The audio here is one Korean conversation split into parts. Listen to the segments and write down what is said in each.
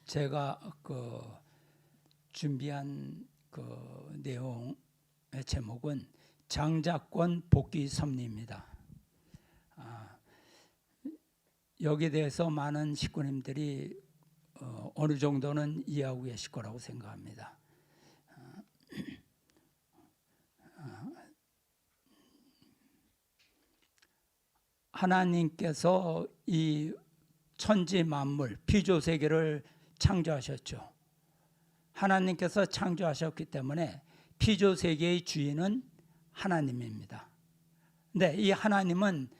제가 준비한 내용의 제목은 장자권 복귀 섭리입니다. 여기에 대해서 많은 식구님들이 어느 정도는 이해하고 계실 거라고 생각합니다. 하나님께서 이 천지 만물, 피조세계를 창조하셨죠. 하나님께서 창조하셨기 때문에 피조세계의 주인은 하나님입니다. 근데 이 하나님은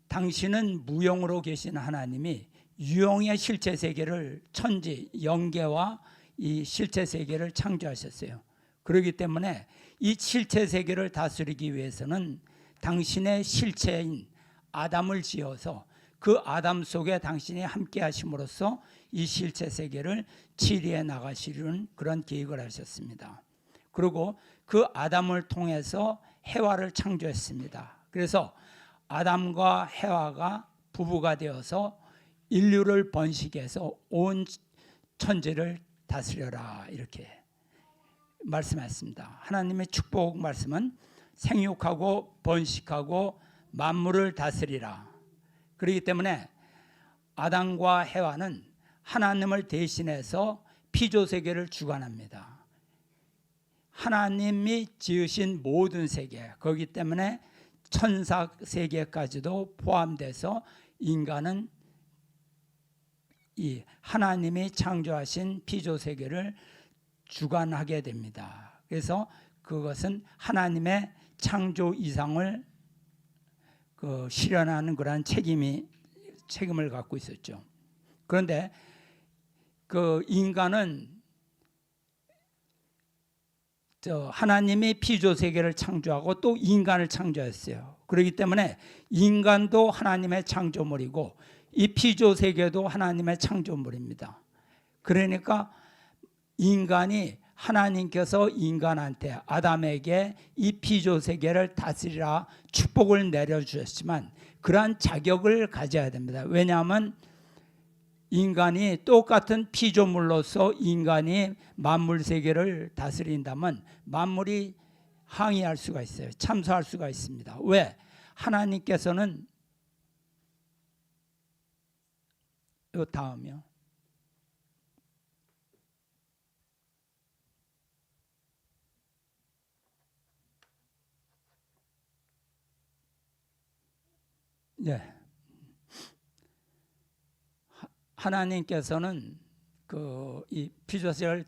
당신은 무용으로 계신 하나님이 유용의 실체 세계를 천지, 영계와 이 실체 세계를 창조하셨어요. 그렇기 때문에 이 실체 세계를 다스리기 위해서는 당신의 실체인 아담을 지어서 그 아담 속에 당신이 함께 하심으로써 이 실체 세계를 치리해 나가시려는 그런 계획을 하셨습니다. 그리고 그 아담을 통해서 해와를 창조했습니다. 그래서 아담과 해와가 부부가 되어서 인류를 번식해서 온 천지를 다스려라 이렇게 말씀했습니다. 하나님의 축복 말씀은 생육하고 번식하고 만물을 다스리라. 그렇기 때문에 아담과 해와는 하나님을 대신해서 피조세계를 주관합니다. 하나님이 지으신 모든 세계, 거기 때문에 천사 세계까지도 포함돼서 인간은 이 하나님이 창조하신 피조세계를 주관하게 됩니다. 그래서 그것은 하나님의 창조 이상을 실현하는 그러한 책임을 갖고 있었죠. 그런데 인간은 하나님이 피조세계를 창조하고 또 인간을 창조했어요. 그렇기 때문에 인간도 하나님의 창조물이고 이 피조세계도 하나님의 창조물입니다. 그러니까 인간이 하나님께서 인간한테 아담에게 이 피조세계를 다스리라 축복을 내려주셨지만 그러한 자격을 가져야 됩니다. 왜냐하면 인간이 똑같은 피조물로서 인간이 만물 세계를 다스린다면 만물이 항의할 수가 있어요. 참소할 수가 있습니다. 왜? 하나님께서는 이 다음이요. 네. 하나님께서는 이 피조세계를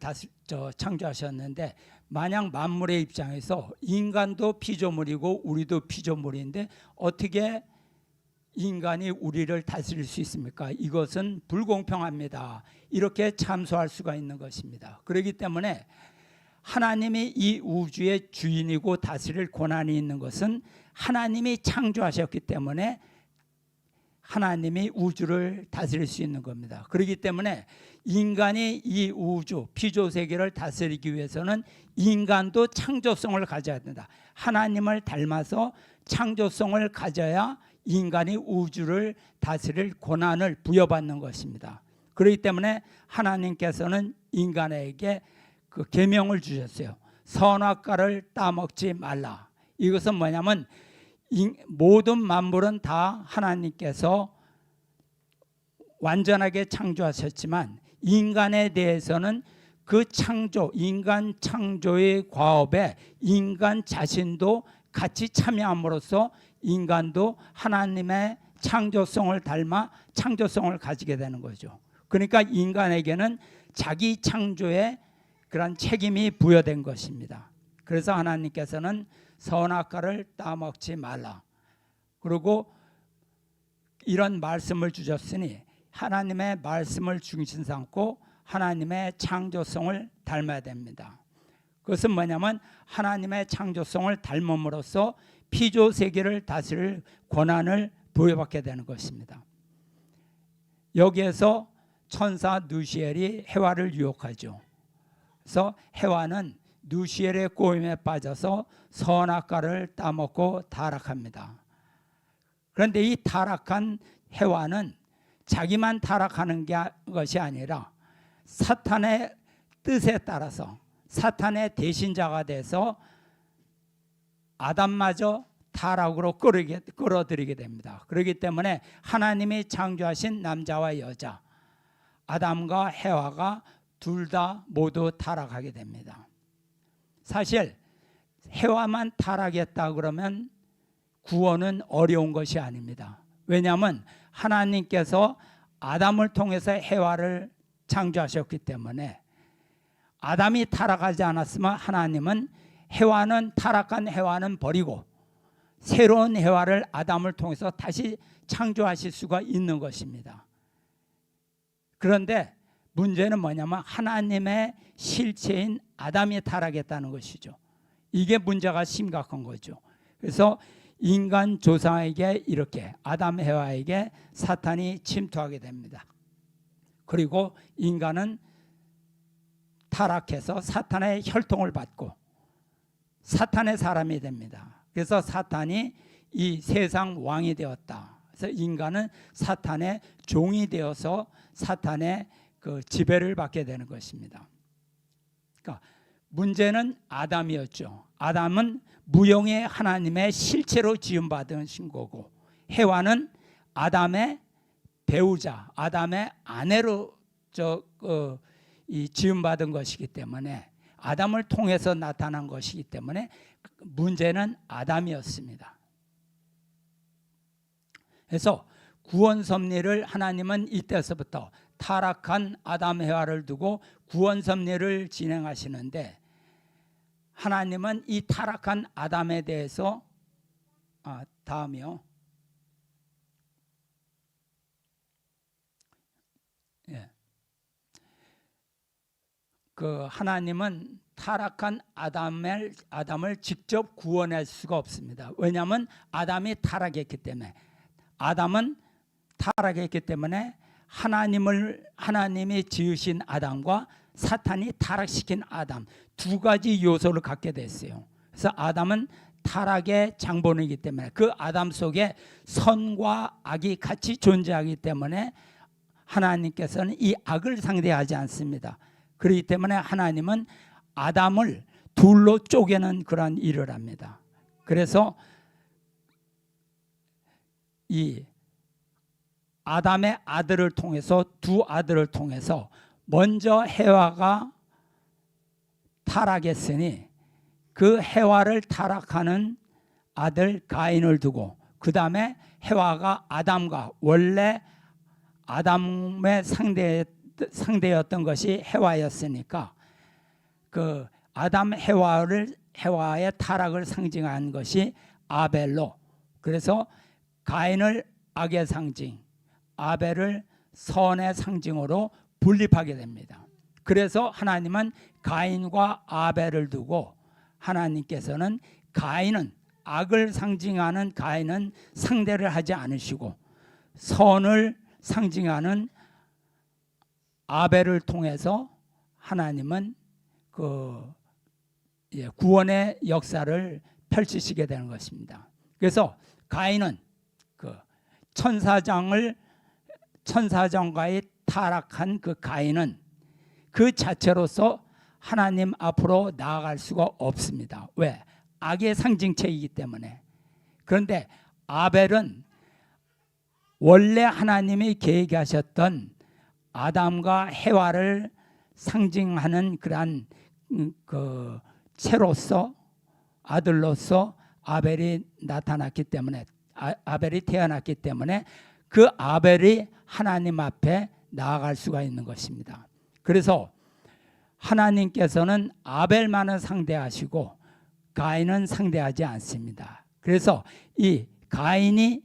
창조하셨는데 만약 만물의 입장에서 인간도 피조물이고 우리도 피조물인데 어떻게 인간이 우리를 다스릴 수 있습니까? 이것은 불공평합니다. 이렇게 참소할 수가 있는 것입니다. 그렇기 때문에 하나님이 이 우주의 주인이고 다스릴 권한이 있는 것은 하나님이 창조하셨기 때문에 하나님이 우주를 다스릴 수 있는 겁니다. 그렇기 때문에 인간이 이 우주 피조세계를 다스리기 위해서는 인간도 창조성을 가져야 된다. 하나님을 닮아서 창조성을 가져야 인간이 우주를 다스릴 권한을 부여받는 것입니다. 그렇기 때문에 하나님께서는 인간에게 그 계명을 주셨어요. 선악과를 따먹지 말라. 이것은 뭐냐면 모든 만물은 다 하나님께서 완전하게 창조하셨지만 인간에 대해서는 그 인간 창조의 과업에 인간 자신도 같이 참여함으로써 인간도 하나님의 창조성을 닮아 창조성을 가지게 되는 거죠. 그러니까 인간에게는 자기 창조에 그런 책임이 부여된 것입니다. 그래서 하나님께서는 선악과를 따먹지 말라. 그리고 이런 말씀을 주셨으니 하나님의 말씀을 중심 삼고 하나님의 창조성을 닮아야 됩니다. 그것은 뭐냐면 하나님의 창조성을 닮음으로써 피조세계를 다스릴 권한을 부여받게 되는 것입니다. 여기에서 천사 누시엘이 해와를 유혹하죠. 그래서 해와는 누시엘의 꼬임에 빠져서 선악과를 따먹고 타락합니다. 그런데 이 타락한 해와는 자기만 타락하는 것이 아니라 사탄의 뜻에 따라서 사탄의 대신자가 돼서 아담마저 타락으로 끌어들이게 됩니다. 그렇기 때문에 하나님이 창조하신 남자와 여자 아담과 해와가 둘 다 모두 타락하게 됩니다. 사실 해와만 타락했다 그러면 구원은 어려운 것이 아닙니다. 왜냐하면 하나님께서 아담을 통해서 해와를 창조하셨기 때문에 아담이 타락하지 않았으면 하나님은 타락한 해와는 버리고 새로운 해와를 아담을 통해서 다시 창조하실 수가 있는 것입니다. 그런데 문제는 뭐냐면 하나님의 실체인 아담이 타락했다는 것이죠. 이게 문제가 심각한 거죠. 그래서 인간 조상에게 이렇게 아담 해와에게 사탄이 침투하게 됩니다. 그리고 인간은 타락해서 사탄의 혈통을 받고 사탄의 사람이 됩니다. 그래서 사탄이 이 세상 왕이 되었다. 그래서 인간은 사탄의 종이 되어서 사탄의 그 지배를 받게 되는 것입니다. 그러니까 문제는 아담이었죠. 아담은 무형의 하나님의 실체로 지음받은 거고 해와는 아담의 배우자, 아담의 아내로 지음받은 것이기 때문에 아담을 통해서 나타난 것이기 때문에 문제는 아담이었습니다. 그래서 구원 섭리를 하나님은 이때서부터 타락한 아담 해와를 두고 구원 섭리를 진행하시는데 하나님은 이 타락한 아담에 대해서 다음이요. 예. 그 하나님은 타락한 아담을 직접 구원할 수가 없습니다. 왜냐하면 아담이 타락했기 때문에 아담은 타락했기 때문에 하나님이 지으신 아담과 사탄이 타락시킨 아담 두 가지 요소를 갖게 됐어요. 그래서 아담은 타락의 장본이기 때문에 그 아담 속에 선과 악이 같이 존재하기 때문에 하나님께서는 이 악을 상대하지 않습니다. 그렇기 때문에 하나님은 아담을 둘로 쪼개는 그런 일을 합니다. 그래서 이 아담의 아들을 통해서 두 아들을 통해서 먼저 해와가 타락했으니 그 해와를 타락하는 아들 가인을 두고 그 다음에 해와가 아담과 원래 아담의 상대였던 것이 해와였으니까 그 아담 해와의 타락을 상징한 것이 아벨로 그래서 가인을 악의 상징 아벨을 선의 상징으로 분립하게 됩니다. 그래서 하나님은 가인과 아벨을 두고 하나님께서는 가인은 악을 상징하는 가인은 상대를 하지 않으시고 선을 상징하는 아벨을 통해서 하나님은 구원의 역사를 펼치시게 되는 것입니다. 그래서 가인은 천사장과의 타락한 그 가인은 그 자체로서 하나님 앞으로 나아갈 수가 없습니다. 왜? 악의 상징체이기 때문에. 그런데 아벨은 원래 하나님이 계획하셨던 아담과 해와를 상징하는 그러한 채로서 아들로서 아벨이 나타났기 때문에 아벨이 태어났기 때문에 그 아벨이 하나님 앞에 나아갈 수가 있는 것입니다. 그래서 하나님께서는 아벨만을 상대하시고 가인은 상대하지 않습니다. 그래서 이 가인이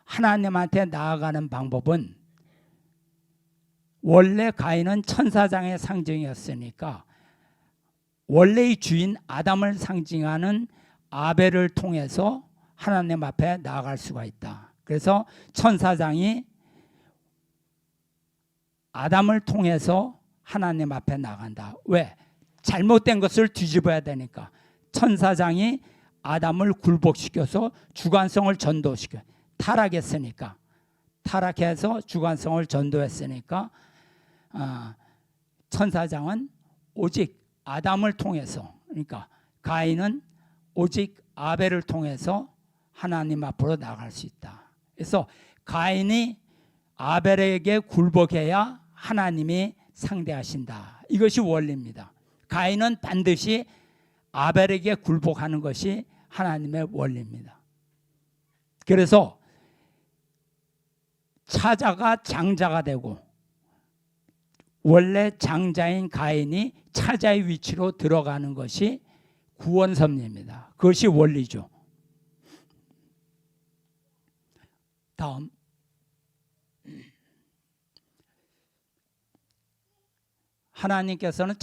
하나님한테 나아가는 방법은 원래 가인은 천사장의 상징이었으니까 원래의 주인 아담을 상징하는 아벨을 통해서 하나님 앞에 나아갈 수가 있다. 그래서 천사장이 아담을 통해서 하나님 앞에 나간다. 왜? 잘못된 것을 뒤집어야 되니까. 천사장이 아담을 굴복시켜서 주관성을 전도시켜 타락했으니까 타락해서 주관성을 전도했으니까 천사장은 오직 아담을 통해서, 그러니까 가인은 오직 아벨을 통해서 하나님 앞으로 나갈 수 있다. 그래서 가인이 아벨에게 굴복해야 하나님이 상대하신다. 이것이 원리입니다. 가인은 반드시 아벨에게 굴복하는 것이 하나님의 원리입니다. 그래서 차자가 장자가 되고 원래 장자인 가인이 차자의 위치로 들어가는 것이 구원 섭리입니다. 그것이 원리죠. 다음, 하나님께서는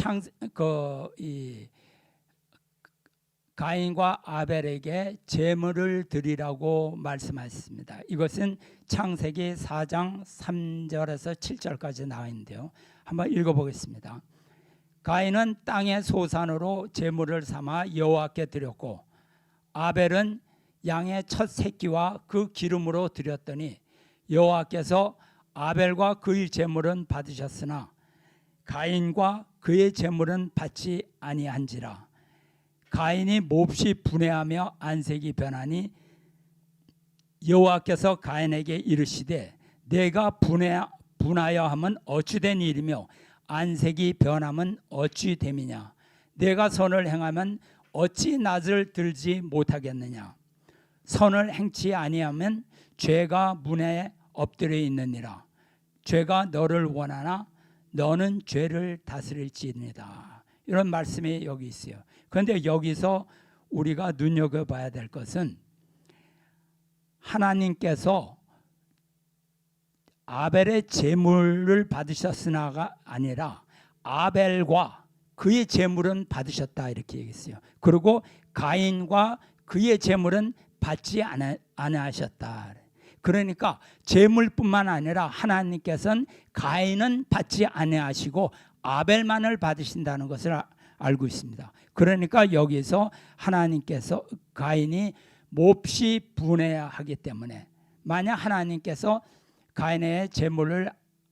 가인과 아벨에게 제물을 드리라고 말씀하셨습니다. 이것은 창세기 4장 3절에서 7절까지 나와 있는데요. 한번 읽어보겠습니다. 가인은 땅의 소산으로 제물을 삼아 여호와께 드렸고 아벨은 양의 첫 새끼와 그 기름으로 드렸더니 여호와께서 아벨과 그의 제물은 받으셨으나 가인과 그의 제물은 받지 아니한지라. 가인이 몹시 분해하며 안색이 변하니 여호와께서 가인에게 이르시되 내가 분하여 함은 어찌 된 일이며 안색이 변함은 어찌 됨이냐. 내가 선을 행하면 어찌 낯을 들지 못하겠느냐. 선을 행치 아니하면 죄가 문에 엎드려 있느니라. 죄가 너를 원하나 너는 죄를 다스릴지니라. 이런 말씀이 여기 있어요. 그런데 여기서 우리가 눈여겨봐야 될 것은 하나님께서 아벨의 제물을 받으셨으나가 아니라 아벨과 그의 제물은 받으셨다 이렇게 얘기했어요. 그리고 가인과 그의 제물은 받지 않으셨다. 그러니까 제물뿐만 아니라 하나님께서는 가인은 받지 아니하시고 아벨만을 받으신다는 것을 알고 있습니다. 그러니까 여기서 하나님께서 가인이 몹시 분해하기 때문에 만약 하나님께서 가인의 제물을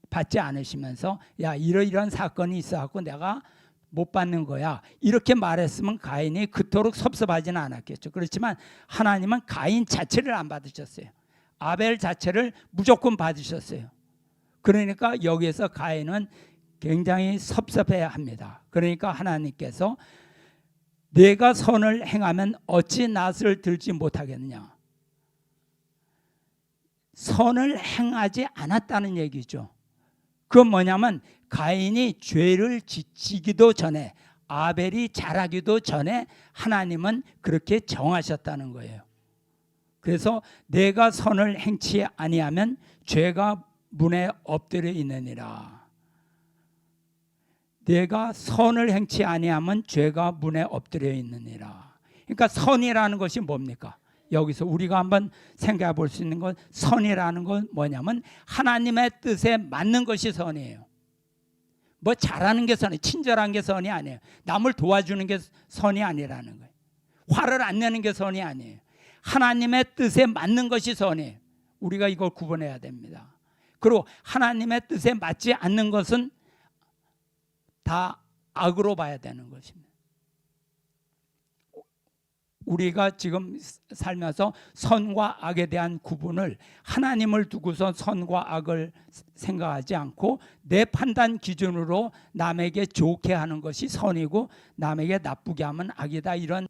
받지 않으시면서 야 이러이러한 사건이 있어갖고 내가 못 받는 거야 이렇게 말했으면 가인이 그토록 섭섭하지는 않았겠죠. 그렇지만 하나님은 가인 자체를 안 받으셨어요. 아벨 자체를 무조건 받으셨어요. 그러니까 여기에서 가인은 굉장히 섭섭해야 합니다. 그러니까 하나님께서 내가 선을 행하면 어찌 낯을 들지 못하겠느냐. 선을 행하지 않았다는 얘기죠. 그건 뭐냐면 가인이 죄를 지기도 전에 아벨이 자라기도 전에 하나님은 그렇게 정하셨다는 거예요. 그래서 내가 선을 행치 아니하면 죄가 문에 엎드려 있느니라. 내가 선을 행치 아니하면 죄가 문에 엎드려 있느니라. 그러니까 선이라는 것이 뭡니까? 여기서 우리가 한번 생각해 볼 수 있는 건 선이라는 건 뭐냐면 하나님의 뜻에 맞는 것이 선이에요. 뭐 잘하는 게 선이, 친절한 게 선이 아니에요. 남을 도와주는 게 선이 아니라는 거예요. 화를 안 내는 게 선이 아니에요. 하나님의 뜻에 맞는 것이 선이에요. 우리가 이걸 구분해야 됩니다. 그리고 하나님의 뜻에 맞지 않는 것은 다 악으로 봐야 되는 것입니다. 우리가 지금 살면서 선과 악에 대한 구분을 하나님을 두고서 선과 악을 생각하지 않고 내 판단 기준으로 남에게 좋게 하는 것이 선이고 남에게 나쁘게 하면 악이다 이런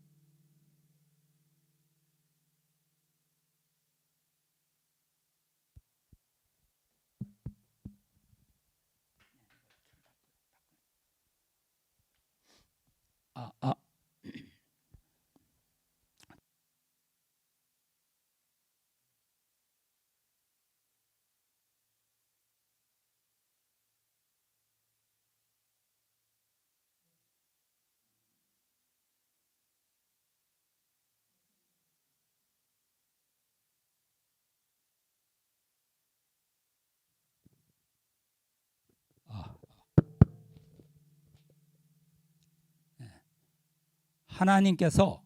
하나님께서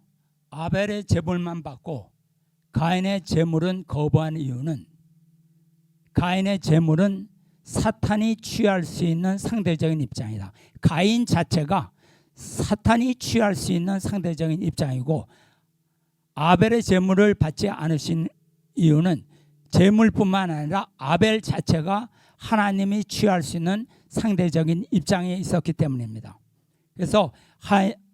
아벨의 제물만 받고 가인의 제물은 거부한 이유는 가인의 제물은 사탄이 취할 수 있는 상대적인 입장이다. 가인 자체가 사탄이 취할 수 있는 상대적인 입장이고, 아벨의 제물을 받지 않으신 이유는 제물뿐만 아니라 아벨 자체가 하나님이 취할 수 있는 상대적인 입장에 있었기 때문입니다. 그래서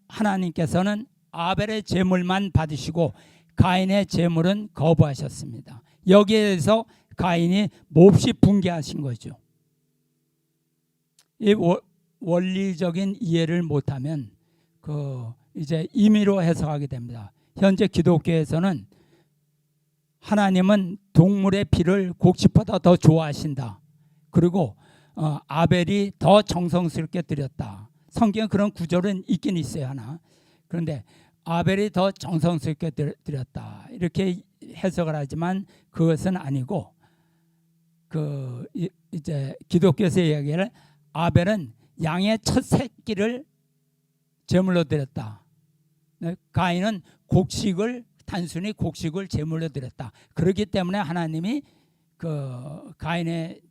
하나님께서는 아벨의 제물만 받으시고 가인의 제물은 거부하셨습니다. 여기에 대해서 가인이 몹시 분개하신 거죠. 이 원리적인 이해를 못하면 이제 임의로 해석하게 됩니다. 현재 기독교에서는 하나님은 동물의 피를 곡식보다 더 좋아하신다. 그리고 아벨이 더 정성스럽게 드렸다. 성경에 그런 구절은 있긴 있어요, 하나. 그런데 아벨이 더 정성스럽게 드렸다. 이렇게 해석을 하지만 그것은 아니고, 이제 기독교에서 이야기를 아벨은 양의 첫 새끼를 제물로 드렸다. 가인은 단순히 곡식을 제물로 드렸다. 그렇기 때문에 하나님이 가인의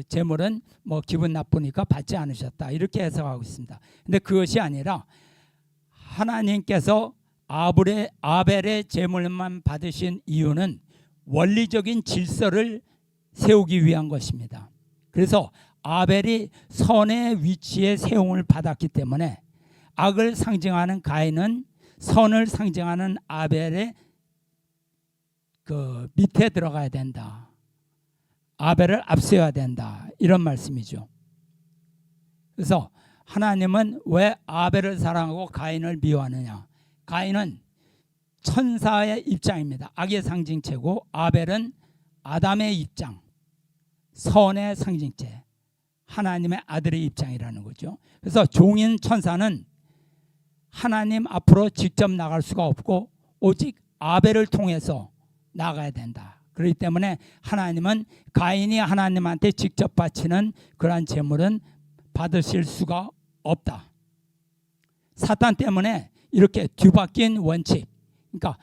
제물은 뭐 기분 나쁘니까 받지 않으셨다. 이렇게 해석하고 있습니다. 근데 그것이 아니라 하나님께서 아벨의 제물만 받으신 이유는 원리적인 질서를 세우기 위한 것입니다. 그래서 아벨이 선의 위치에 세움을 받았기 때문에 악을 상징하는 가인은 선을 상징하는 아벨의 밑에 들어가야 된다. 아벨을 앞세워야 된다. 이런 말씀이죠. 그래서 하나님은 왜 아벨을 사랑하고 가인을 미워하느냐? 가인은 천사의 입장입니다. 악의 상징체고, 아벨은 아담의 입장, 선의 상징체, 하나님의 아들의 입장이라는 거죠. 그래서 종인 천사는 하나님 앞으로 직접 나갈 수가 없고 오직 아벨을 통해서 나가야 된다. 그렇기 때문에 하나님은 가인이 하나님한테 직접 바치는 그러한 제물은 받으실 수가 없다. 사탄 때문에 이렇게 뒤바뀐 원칙, 그러니까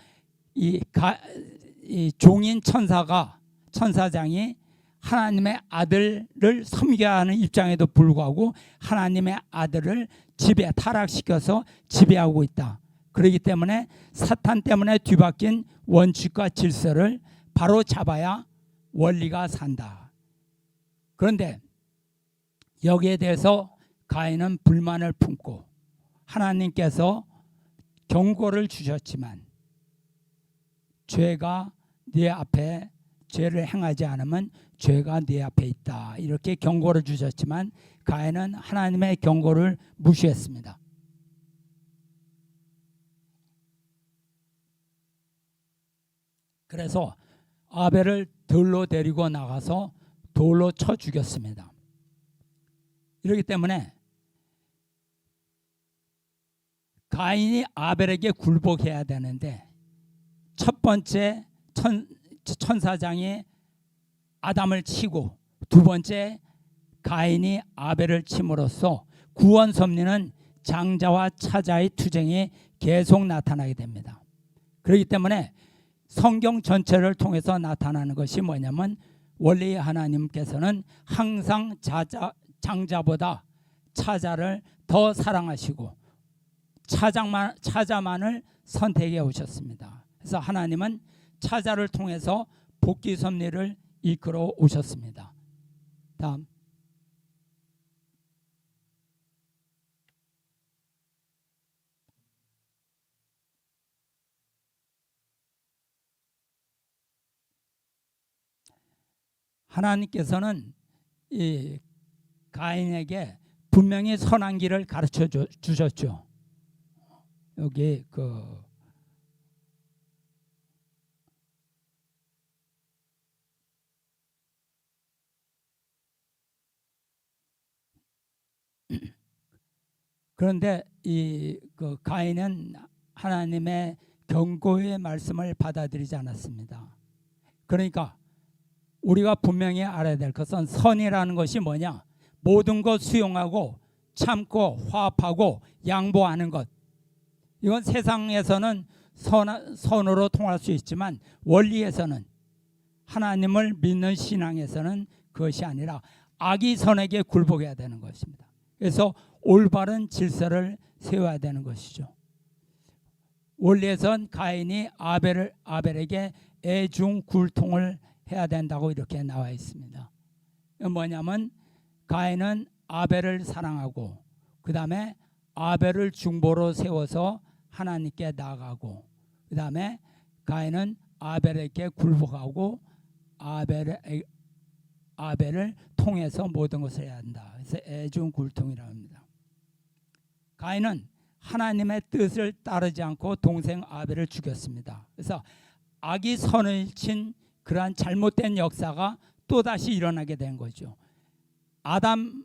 이 종인 천사장이 하나님의 아들을 섬겨야 하는 입장에도 불구하고 하나님의 아들을 타락시켜서 지배하고 있다. 그렇기 때문에 사탄 때문에 뒤바뀐 원칙과 질서를 바로 잡아야 원리가 산다. 그런데 여기에 대해서 가인은 불만을 품고 하나님께서 경고를 주셨지만 죄가 네 앞에 죄를 행하지 않으면 죄가 네 앞에 있다. 이렇게 경고를 주셨지만 가인은 하나님의 경고를 무시했습니다. 그래서 아벨을 들로 데리고 나가서 돌로 쳐 죽였습니다. 이렇기 때문에 가인이 아벨에게 굴복해야 되는데 첫 번째 천사장이 아담을 치고 두 번째 가인이 아벨을 침으로써 구원 섭리는 장자와 차자의 투쟁이 계속 나타나게 됩니다. 그렇기 때문에 성경 전체를 통해서 나타나는 것이 뭐냐면 원리 하나님께서는 항상 장자보다 차자를 더 사랑하시고 차자만을 선택해 오셨습니다. 그래서 하나님은 차자를 통해서 복귀 섭리를 이끌어 오셨습니다. 다음. 하나님께서는 이 가인에게 분명히 선한 길을 가르쳐 주셨죠. 여기 그런데 가인은 하나님의 경고의 말씀을 받아들이지 않았습니다. 그러니까 우리가 분명히 알아야 될 것은 선이라는 것이 뭐냐? 모든 것 수용하고 참고 화합하고 양보하는 것. 이건 세상에서는 선으로 통할 수 있지만 원리에서는 하나님을 믿는 신앙에서는 그것이 아니라 악이 선에게 굴복해야 되는 것입니다. 그래서 올바른 질서를 세워야 되는 것이죠. 원리에선 가인이 아벨에게 애중 굴통을 해야 된다고 이렇게 나와 있습니다. 뭐냐면 가인은 아벨을 사랑하고 그 다음에 아벨을 중보로 세워서 하나님께 나아가고 그 다음에 가인은 아벨에게 굴복하고 아벨을 통해서 모든 것을 해야 한다. 그래서 애중 굴통이라고 합니다. 가인은 하나님의 뜻을 따르지 않고 동생 아벨을 죽였습니다. 그래서 악이 선을 친 그러한 잘못된 역사가 또다시 일어나게 된 거죠. 아담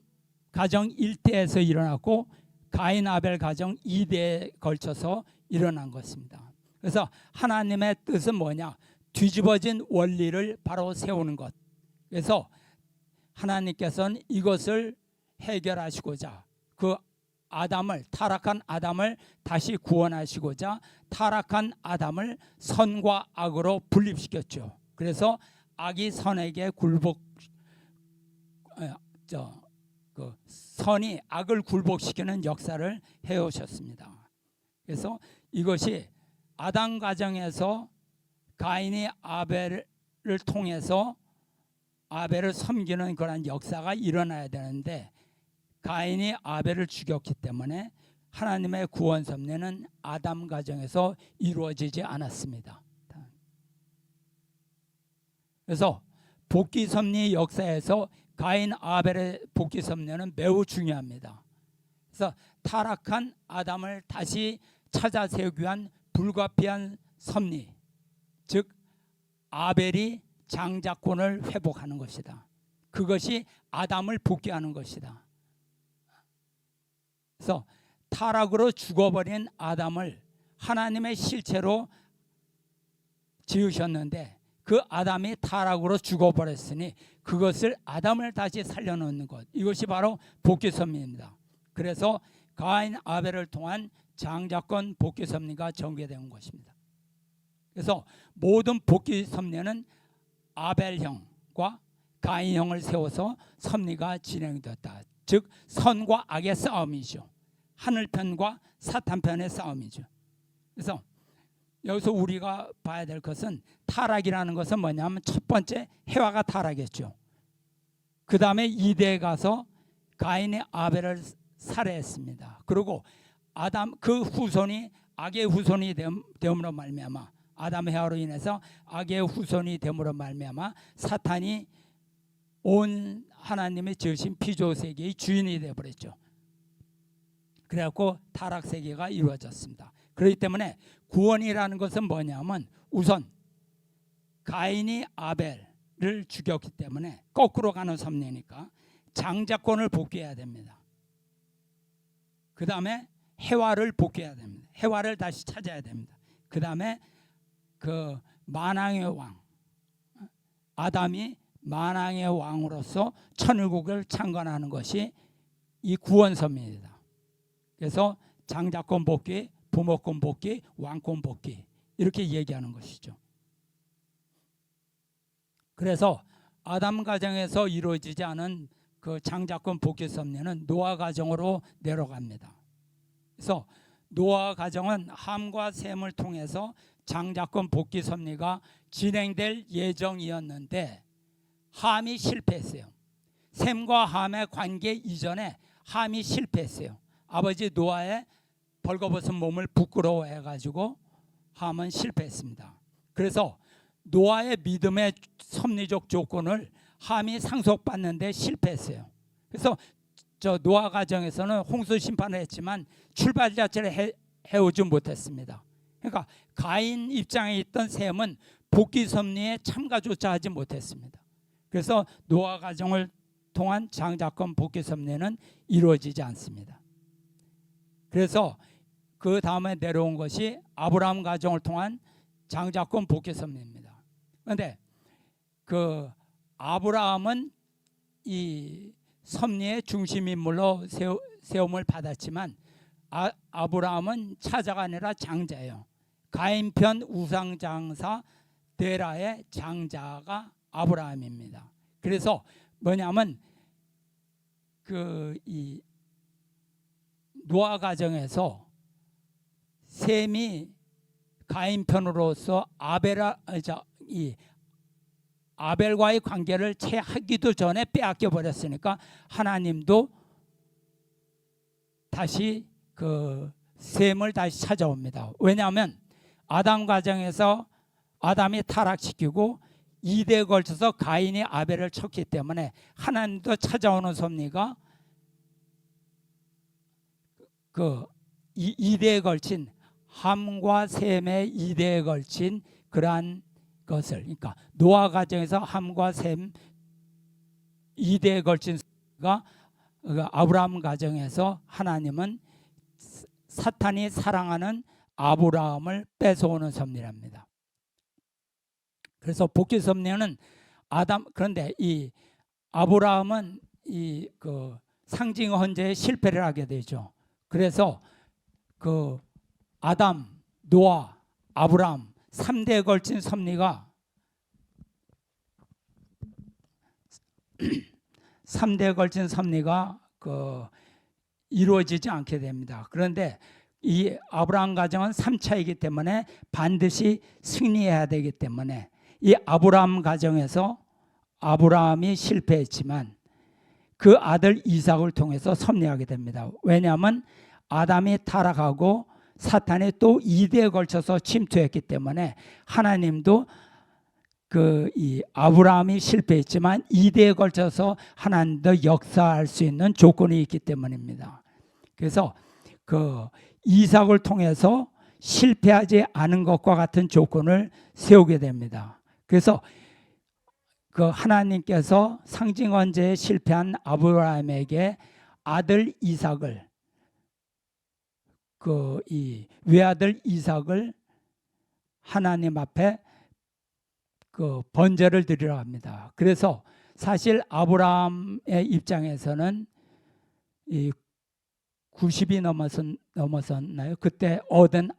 가정 1대에서 일어났고 가인 아벨 가정 2대에 걸쳐서 일어난 것입니다. 그래서 하나님의 뜻은 뭐냐? 뒤집어진 원리를 바로 세우는 것. 그래서 하나님께서는 이것을 해결하시고자 그 타락한 아담을 다시 구원하시고자 타락한 아담을 선과 악으로 분립시켰죠. 그래서 악이 선에게 선이 악을 굴복시키는 역사를 해오셨습니다. 그래서 이것이 아담 가정에서 가인이 아벨을 통해서 아벨을 섬기는 그런 역사가 일어나야 되는데 가인이 아벨을 죽였기 때문에 하나님의 구원 섭리는 아담 가정에서 이루어지지 않았습니다. 그래서 복귀 섭리 역사에서 가인 아벨의 복귀 섭리는 매우 중요합니다. 그래서 타락한 아담을 다시 찾아 세우기 위한 불가피한 섭리, 즉 아벨이 장자권을 회복하는 것이다. 그것이 아담을 복귀하는 것이다. 그래서 타락으로 죽어버린 아담을 하나님의 실체로 지으셨는데 그 아담이 타락으로 죽어버렸으니 그것을 아담을 다시 살려놓는 것, 이것이 바로 복귀 섭리입니다. 그래서 가인 아벨을 통한 장자권 복귀 섭리가 전개된 것입니다. 그래서 모든 복귀 섭리는 아벨형과 가인형을 세워서 섭리가 진행되었다. 즉 선과 악의 싸움이죠. 하늘편과 사탄편의 싸움이죠. 그래서 여기서 우리가 봐야 될 것은 타락이라는 것은 뭐냐면 첫 번째 해와가 타락했죠. 그 다음에 2대에 가서 가인이 아벨을 살해했습니다. 그리고 아담 그 후손이 악의 후손이 됨으로 말미암아 아담 해와로 인해서 악의 후손이 됨으로 말미암아 사탄이 온 하나님의 지으신 피조 세계의 주인이 되어버렸죠. 그래갖고 타락 세계가 이루어졌습니다. 그렇기 때문에 구원이라는 것은 뭐냐면 우선 가인이 아벨을 죽였기 때문에 거꾸로 가는 섭리니까 장자권을 복귀해야 됩니다. 그 다음에 해와를 복귀해야 됩니다. 해와를 다시 찾아야 됩니다. 그 다음에 그 만왕의 왕 아담이 만왕의 왕으로서 천일국을 창건하는 것이 이 구원 섭리입니다. 그래서 장자권 복귀, 부모권 복귀, 왕권 복귀 이렇게 얘기하는 것이죠. 그래서 아담 가정에서 이루어지지 않은 그 장자권 복귀 섭리는 노아 가정으로 내려갑니다. 그래서 노아 가정은 함과 셈을 통해서 장자권 복귀 섭리가 진행될 예정이었는데 함이 실패했어요. 셈과 함의 관계 이전에 함이 실패했어요. 아버지 노아의 벌거벗은 몸을 부끄러워해가지고 함은 실패했습니다. 그래서 노아의 믿음의 섭리적 조건을 함이 상속받는데 실패했어요. 그래서 저 노아 가정에서는 홍수 심판을 했지만 출발 자체를 해오지 못했습니다. 그러니까 가인 입장에 있던 셈은 복귀 섭리에 참가조차 하지 못했습니다. 그래서 노아 가정을 통한 장자권 복귀 섭리는 이루어지지 않습니다. 그래서 그 다음에 내려온 것이 아브라함 가정을 통한 장자권 복귀 섭리입니다. 그런데 그 아브라함은 이 섭리의 중심 인물로 세움을 받았지만 아브라함은 차자가 아니라 장자예요. 가인편 우상장사 데라의 장자가 아브라함입니다. 그래서 뭐냐면 이 노아 가정에서 셈이 가인 편으로서 아벨과의 관계를 채 하기도 전에 빼앗겨 버렸으니까 하나님도 다시 셈을 다시 찾아옵니다. 왜냐하면 아담 가정에서 아담이 타락시키고 2대에 걸쳐서 가인이 아벨을 쳤기 때문에 하나님도 찾아오는 섭리가 2대에 걸친 함과 셈의 2대에 걸친 그러한 것을, 그러니까 노아 가정에서 함과 셈 2대에 걸친 섭리가 아브라함 가정에서 하나님은 사탄이 사랑하는 아브라함을 뺏어오는 섭리랍니다. 그래서 복귀 섭리는 그런데 이 아브라함은 상징 헌재에 실패를 하게 되죠. 그래서 아담, 노아, 아브라함 3대에 걸친 섭리가 3대에 걸친 섭리가 이루어지지 않게 됩니다. 그런데 이 아브라함 가정은 3차이기 때문에 반드시 승리해야 되기 때문에 이 아브라함 가정에서 아브라함이 실패했지만 그 아들 이삭을 통해서 섭리하게 됩니다. 왜냐하면 아담이 타락하고 사탄이 또 2대에 걸쳐서 침투했기 때문에 하나님도 이 아브라함이 실패했지만 2대에 걸쳐서 하나님도 역사할 수 있는 조건이 있기 때문입니다. 그래서 이삭을 통해서 실패하지 않은 것과 같은 조건을 세우게 됩니다. 그래서 하나님께서 상징 헌재에 실패한 아브라함에게 아들 이삭을 이 외아들 이삭을 하나님 앞에 번제를 드리려 합니다. 그래서 사실 아브라함의 입장에서는 이 90이 넘었었나요? 그때 얻은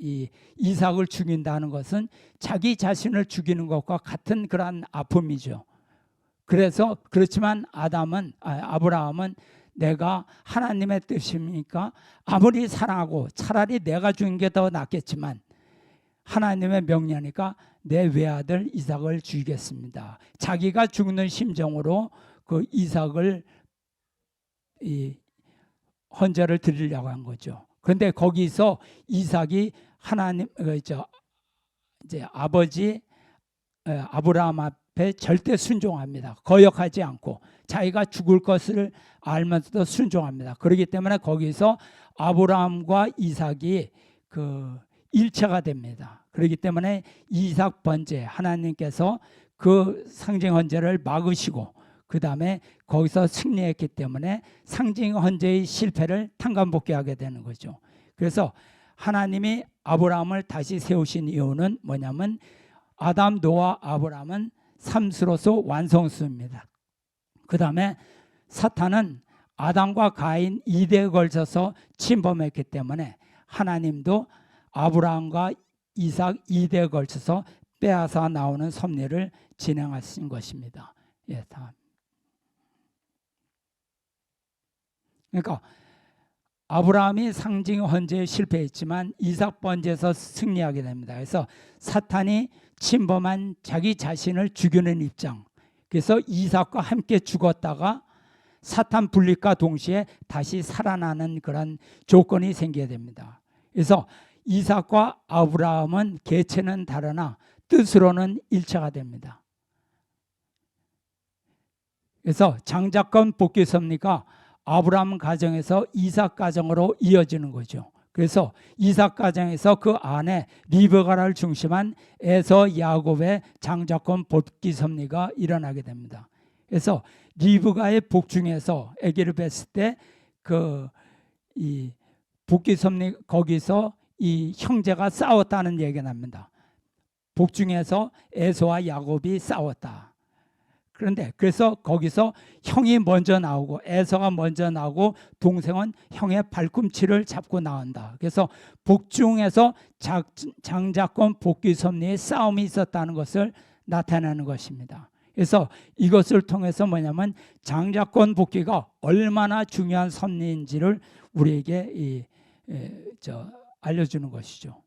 이 이삭을 죽인다는 것은 자기 자신을 죽이는 것과 같은 그러한 아픔이죠. 그렇지만 아브라함은 내가 하나님의 뜻입니까? 아무리 사랑하고 차라리 내가 죽인 게 더 낫겠지만 하나님의 명령이니까 내 외아들 이삭을 죽이겠습니다. 자기가 죽는 심정으로 이삭을 헌제를 드리려고 한 거죠. 그런데 거기서 이삭이 하나님 이제 아버지 아브라함 앞에 절대 순종합니다. 거역하지 않고 자기가 죽을 것을 알면서도 순종합니다. 그렇기 때문에 거기서 아브라함과 이삭이 일체가 됩니다. 그렇기 때문에 이삭 번제 하나님께서 그 상징 헌제를 막으시고 그 다음에 거기서 승리했기 때문에 상징 헌제의 실패를 탕감복귀하게 되는 거죠. 그래서 하나님이 아브라함을 다시 세우신 이유는 뭐냐면 아담, 노아, 아브라함은 삼수로서 완성수입니다. 그 다음에 사탄은 아담과 가인 2대에 걸쳐서 침범했기 때문에 하나님도 아브라함과 이삭 2대에 걸쳐서 빼앗아 나오는 섭리를 진행하신 것입니다. 예, 다음. 그러니까 아브라함이 상징 헌재에 실패했지만 이삭 번제에서 승리하게 됩니다. 그래서 사탄이 침범한 자기 자신을 죽이는 입장. 그래서 이삭과 함께 죽었다가 사탄 분립과 동시에 다시 살아나는 그런 조건이 생겨야 됩니다. 그래서 이삭과 아브라함은 개체는 다르나 뜻으로는 일체가 됩니다. 그래서 장자권 복귀 섭리가 아브라함 가정에서 이삭 가정으로 이어지는 거죠. 그래서 이삭 가정에서 그 안에 리브가를 중심한 에서 야곱의 장자권 복귀 섭리가 일어나게 됩니다. 그래서 리브가의 복중에서 아기를 뵀을 때 이 복귀 섭리 거기서 이 형제가 싸웠다는 얘기가 납니다. 복중에서 에서와 야곱이 싸웠다. 그런데 그래서 거기서 형이 먼저 나오고 에서가 먼저 나오고 동생은 형의 발꿈치를 잡고 나온다. 그래서 복중에서 장자권 복귀 섭리의 싸움이 있었다는 것을 나타내는 것입니다. 그래서 이것을 통해서 뭐냐면 장자권 복귀가 얼마나 중요한 섭리인지를 우리에게 알려주는 것이죠.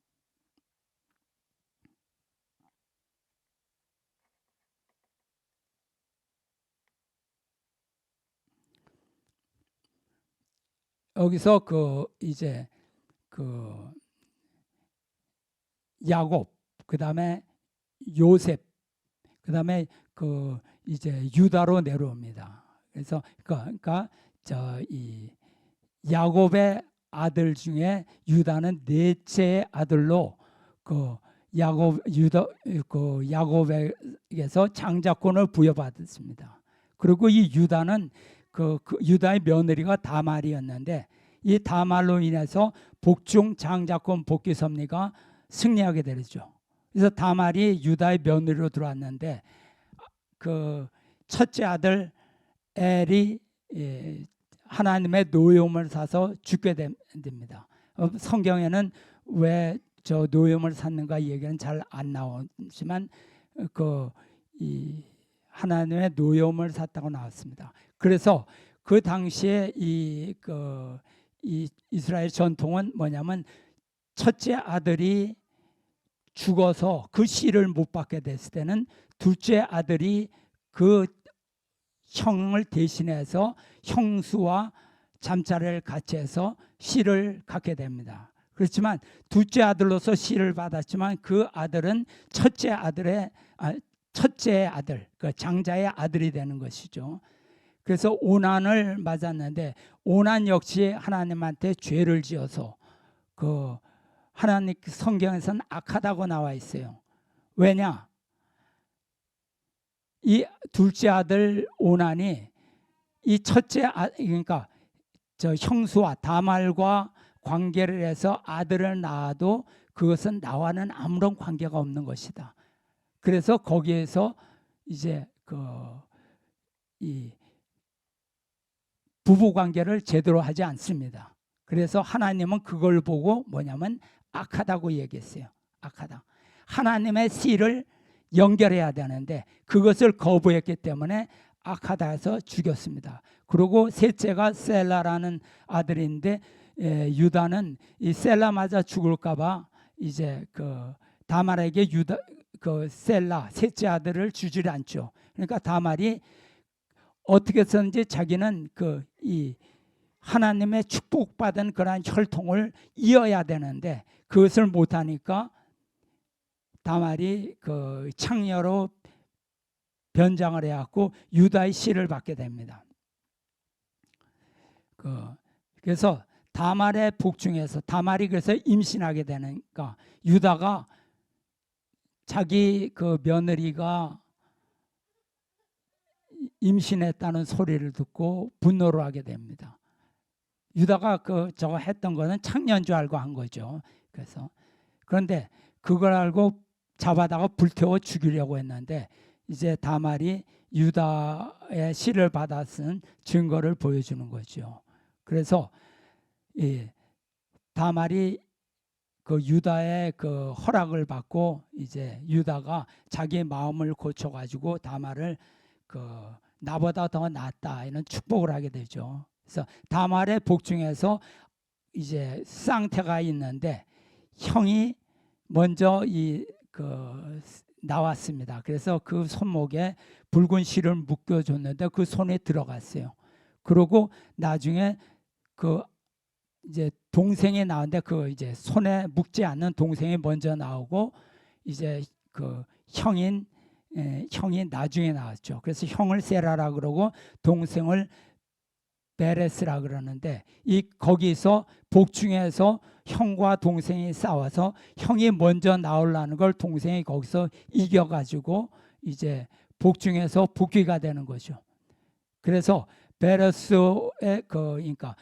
여기서 이제 야곱, 그다음에 요셉, 그다음에 이제 유다로 내려옵니다. 그래서 그러니까 이 야곱의 아들 중에 유다는 넷째 아들로 야곱에게서 장자권을 부여받았습니다. 그리고 이 유다는 유다의 며느리가 다말이었는데 이 다말로 인해서 복중 장자권 복귀 섭리가 승리하게 되죠. 그래서 다말이 유다의 며느리로 들어왔는데 그 첫째 아들 엘이 하나님의 노여움을 사서 죽게 됩니다. 성경에는 왜 저 노여움을 샀는가 얘기는 잘 안 나오지만 이 하나님의 노여움을 샀다고 나왔습니다. 그래서 그 당시에 이 이스라엘 전통은 뭐냐면 첫째 아들이 죽어서 그 씨를 못 받게 됐을 때는 둘째 아들이 그 형을 대신해서 형수와 잠자리를 같이 해서 씨를 갖게 됩니다. 그렇지만 둘째 아들로서 씨를 받았지만 그 아들은 첫째 아들, 그 장자의 아들이 되는 것이죠. 그래서 오난을 맞았는데 오난 역시 하나님한테 죄를 지어서 하나님 성경에서는 악하다고 나와 있어요. 왜냐? 이 둘째 아들 오난이 이 첫째 그러니까 형수와 다말과 관계를 해서 아들을 낳아도 그것은 나와는 아무런 관계가 없는 것이다. 그래서 거기에서 이제 이 부부 관계를 제대로 하지 않습니다. 그래서 하나님은 그걸 보고 뭐냐면 악하다고 얘기했어요. 악하다. 하나님의 씨를 연결해야 되는데 그것을 거부했기 때문에 악하다 해서 죽였습니다. 그리고 셋째가 셀라라는 아들인데 유다는 이 셀라 맞아 죽을까봐 이제 다말에게 셀라 셋째 아들을 주질 않죠. 그러니까 다말이 어떻게 해서든지 자기는 이 하나님의 축복받은 그러한 혈통을 이어야 되는데 그것을 못하니까 다말이 창녀로 변장을 해갖고 유다의 씨를 받게 됩니다. 그래서 다말의 복중에서 다말이 그래서 임신하게 되니까 유다가 자기 며느리가 임신했다는 소리를 듣고 분노를 하게 됩니다. 유다가 저거 했던 거는 창녀인 줄 알고 한 거죠. 그런데 그걸 알고 잡아다가 불태워 죽이려고 했는데 이제 다말이 유다의 씨를 받았은 증거를 보여주는 거죠. 그래서 다말이 유다의 허락을 받고 이제 유다가 자기 마음을 고쳐가지고 다말을 나보다 더 낫다 이런 축복을 하게 되죠. 그래서 다말의 복중에서 이제 쌍태가 있는데 형이 먼저 나왔습니다. 그래서 그 손목에 붉은 실을 묶여줬는데 그 손에 들어갔어요. 그리고 나중에 이제 동생이 나오는데 이제 손에 묶지 않는 동생이 먼저 나오고 이제 형이 나중에 나왔죠. 그래서 형을 세라라 그러고 동생을 베레스라 그러는데 거기서 복중에서 형과 동생이 싸워서 형이 먼저 나오려는 걸 동생이 거기서 이겨가지고 이제 복중에서 복귀가 되는 거죠. 그래서 베레스의 그러니까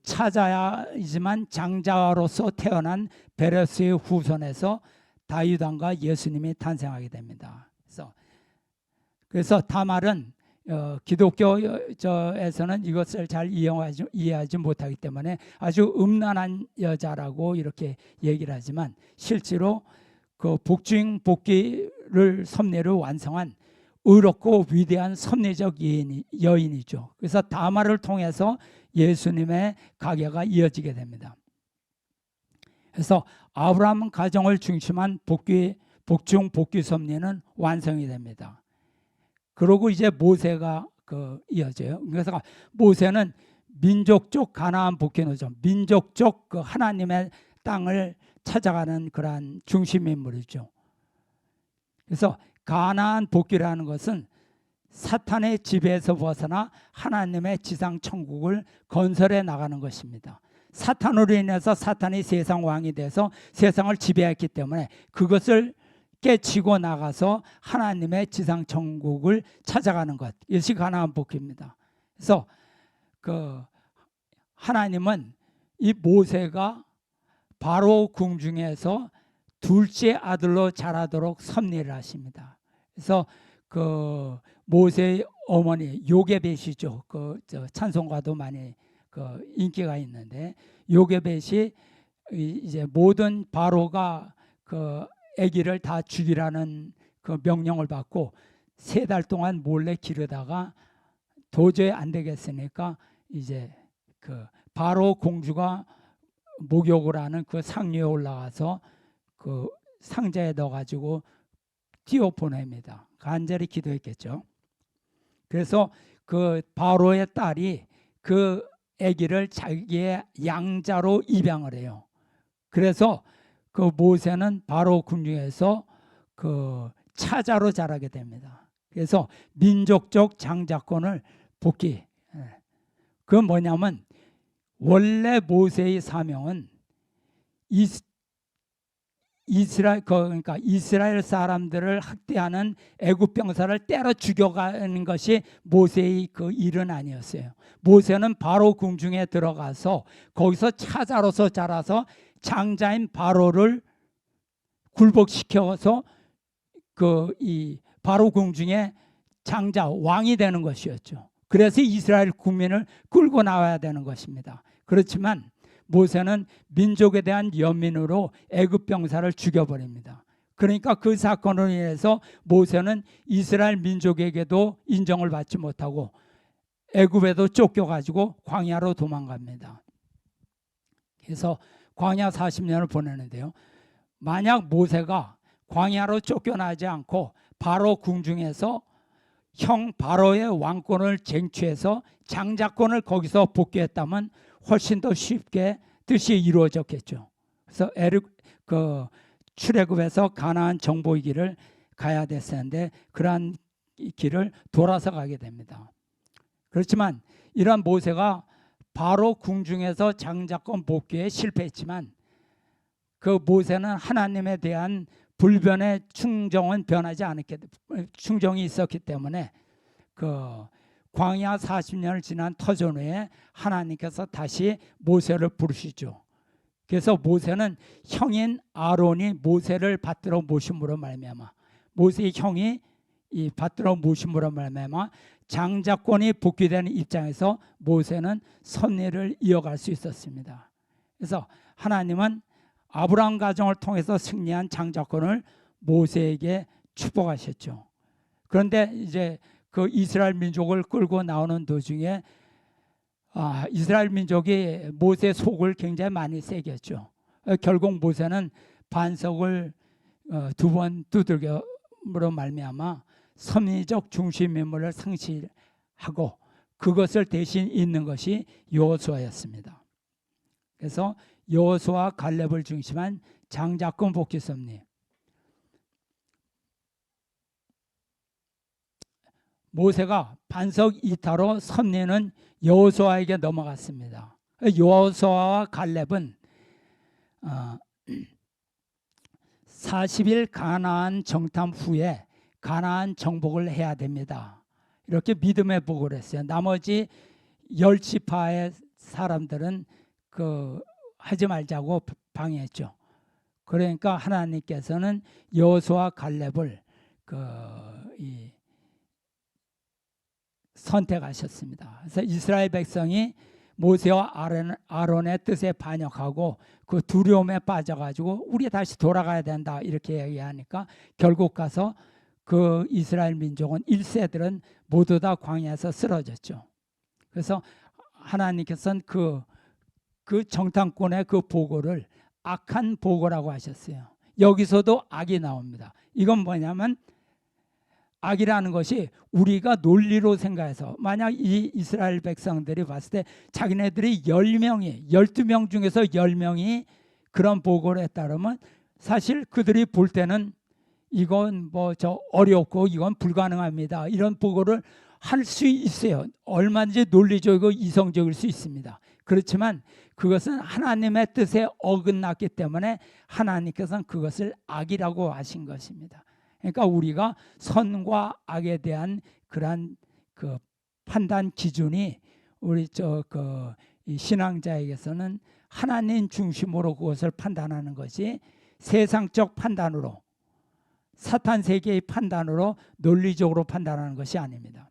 차자이지만 장자로서 태어난 베레스의 후손에서 다윗 왕과 예수님이 탄생하게 됩니다. 그래서 그래서 다말은 기독교에서는 이것을 잘 이해하지 못하기 때문에 아주 음란한 여자라고 이렇게 얘기를 하지만 실제로 그 복주행 복귀를 섭리를 완성한 의롭고 위대한 섭리적 여인이죠. 그래서 다말을 통해서 예수님의 가계가 이어지게 됩니다. 그래서 아브라함 가정을 중심한 복중 복귀 섭리는 완성이 됩니다. 그리고 이제 모세가 이어져요. 그래서 모세는 민족적 가나안 복귀노죠. 민족적 그 하나님의 땅을 찾아가는 그러한 중심 인물이죠. 그래서 가나안 복귀라는 것은 사탄의 지배에서 벗어나 하나님의 지상 천국을 건설해 나가는 것입니다. 사탄으로 인해서 사탄이 세상 왕이 돼서 세상을 지배했기 때문에 그것을 깨치고 나가서 하나님의 지상 천국을 찾아가는 것, 이것이 가나안 복귀입니다. 그래서 하나님은 이 모세가 바로 궁중에서 둘째 아들로 자라도록 섭리를 하십니다. 그래서 모세의 어머니 요게벳이죠. 찬송가도 많이 인기가 있는데, 요게벳이 이제 모든 바로가 아기를 다 죽이라는 명령을 받고 3달 동안 몰래 기르다가 도저히 안 되겠으니까 이제 바로 공주가 목욕을 하는 상류에 올라가서 상자에 넣어가지고 띄워 보냅니다. 간절히 기도했겠죠. 그래서 바로의 딸이 아기를 자기의 양자로 입양을 해요. 그래서 모세는 바로 궁중에서 차자로 자라게 됩니다. 그래서 민족적 장자권을 복귀. 그건 뭐냐면 원래 모세의 사명은 그러니까 이스라엘 사람들을 학대하는 애굽 병사를 때려 죽여가는 것이 모세의 일은 아니었어요. 모세는 바로 궁중에 들어가서 거기서 차자로서 자라서 장자인 바로를 굴복시켜서 이 바로 궁중의 장자 왕이 되는 것이었죠. 그래서 이스라엘 국민을 끌고 나와야 되는 것입니다. 그렇지만 모세는 민족에 대한 연민으로 애굽 병사를 죽여버립니다. 그러니까 그 사건으로 인해서 모세는 이스라엘 민족에게도 인정을 받지 못하고 애굽에도 쫓겨가지고 광야로 도망갑니다. 그래서 광야 40년을 보내는데요. 만약 모세가 광야로 쫓겨나지 않고 바로 궁중에서 형 바로의 왕권을 쟁취해서 장자권을 거기서 복귀했다면 훨씬 더 쉽게 뜻이 이루어졌겠죠. 그래서 출애굽에서 가나안 정복의 길을 가야 됐었는데 그러한 길을 돌아서 가게 됩니다. 그렇지만 이러한 모세가 바로 궁중에서 장자권 복귀에 실패했지만 모세는 하나님에 대한 불변의 충정은 변하지 않았기 때문에 충정이 있었기 때문에 광야 40년을 지난 터전 후에 하나님께서 다시 모세를 부르시죠. 그래서 모세는 형인 아론이 모세를 받들어 모심으로 말미암아 모세의 형이 이 받들어 모심으로 말미암아 장자권이 복귀되는 입장에서 모세는 섭리를 이어갈 수 있었습니다. 그래서 하나님은 아브라함 가정을 통해서 승리한 장자권을 모세에게 축복하셨죠. 그런데 이제 이스라엘 민족을 끌고 나오는 도중에 이스라엘 민족이 모세 속을 굉장히 많이 새겼죠. 결국 모세는 반석을 2번 두들겨으로 말미암아 섭리적 중심 인물을 상실하고 그것을 대신 잇는 것이 여호수아였습니다. 그래서 여호수아 갈렙을 중심한 장자권 복귀 섭리. 모세가 반석 이타로 섭리는 여호수아에게 넘어갔습니다. 여호수아와 갈렙은 40일 가나안 정탐 후에 가나안 정복을 해야 됩니다. 이렇게 믿음의 보고를 했어요. 나머지 10지파의 사람들은 하지 말자고 방해했죠. 그러니까 하나님께서는 여호수아 갈렙을 선택하셨습니다. 그래서 이스라엘 백성이 모세와 아론의 뜻에 반역하고 그 두려움에 빠져가지고 우리 다시 돌아가야 된다 이렇게 얘기하니까 결국 가서 그 이스라엘 민족은 1세들은 모두 다 광야에서 쓰러졌죠. 그래서 하나님께서는 그 정탐꾼의 그 보고를 악한 보고라고 하셨어요. 여기서도 악이 나옵니다. 이건 뭐냐면 악이라는 것이 우리가 논리로 생각해서 만약 이 이스라엘 백성들이 봤을 때 자기네들이 10명이 12명 중에서 10명이 그런 보고를 했다면 사실 그들이 볼 때는 이건 뭐 저 어렵고 이건 불가능합니다. 이런 보고를 할 수 있어요. 얼마든지 논리적이고 이성적일 수 있습니다. 그렇지만 그것은 하나님의 뜻에 어긋났기 때문에 하나님께서는 그것을 악이라고 하신 것입니다. 그러니까 우리가 선과 악에 대한 그러한 그 판단 기준이 우리 이 신앙자에게서는 하나님 중심으로 그것을 판단하는 것이 세상적 판단으로 사탄 세계의 판단으로 논리적으로 판단하는 것이 아닙니다.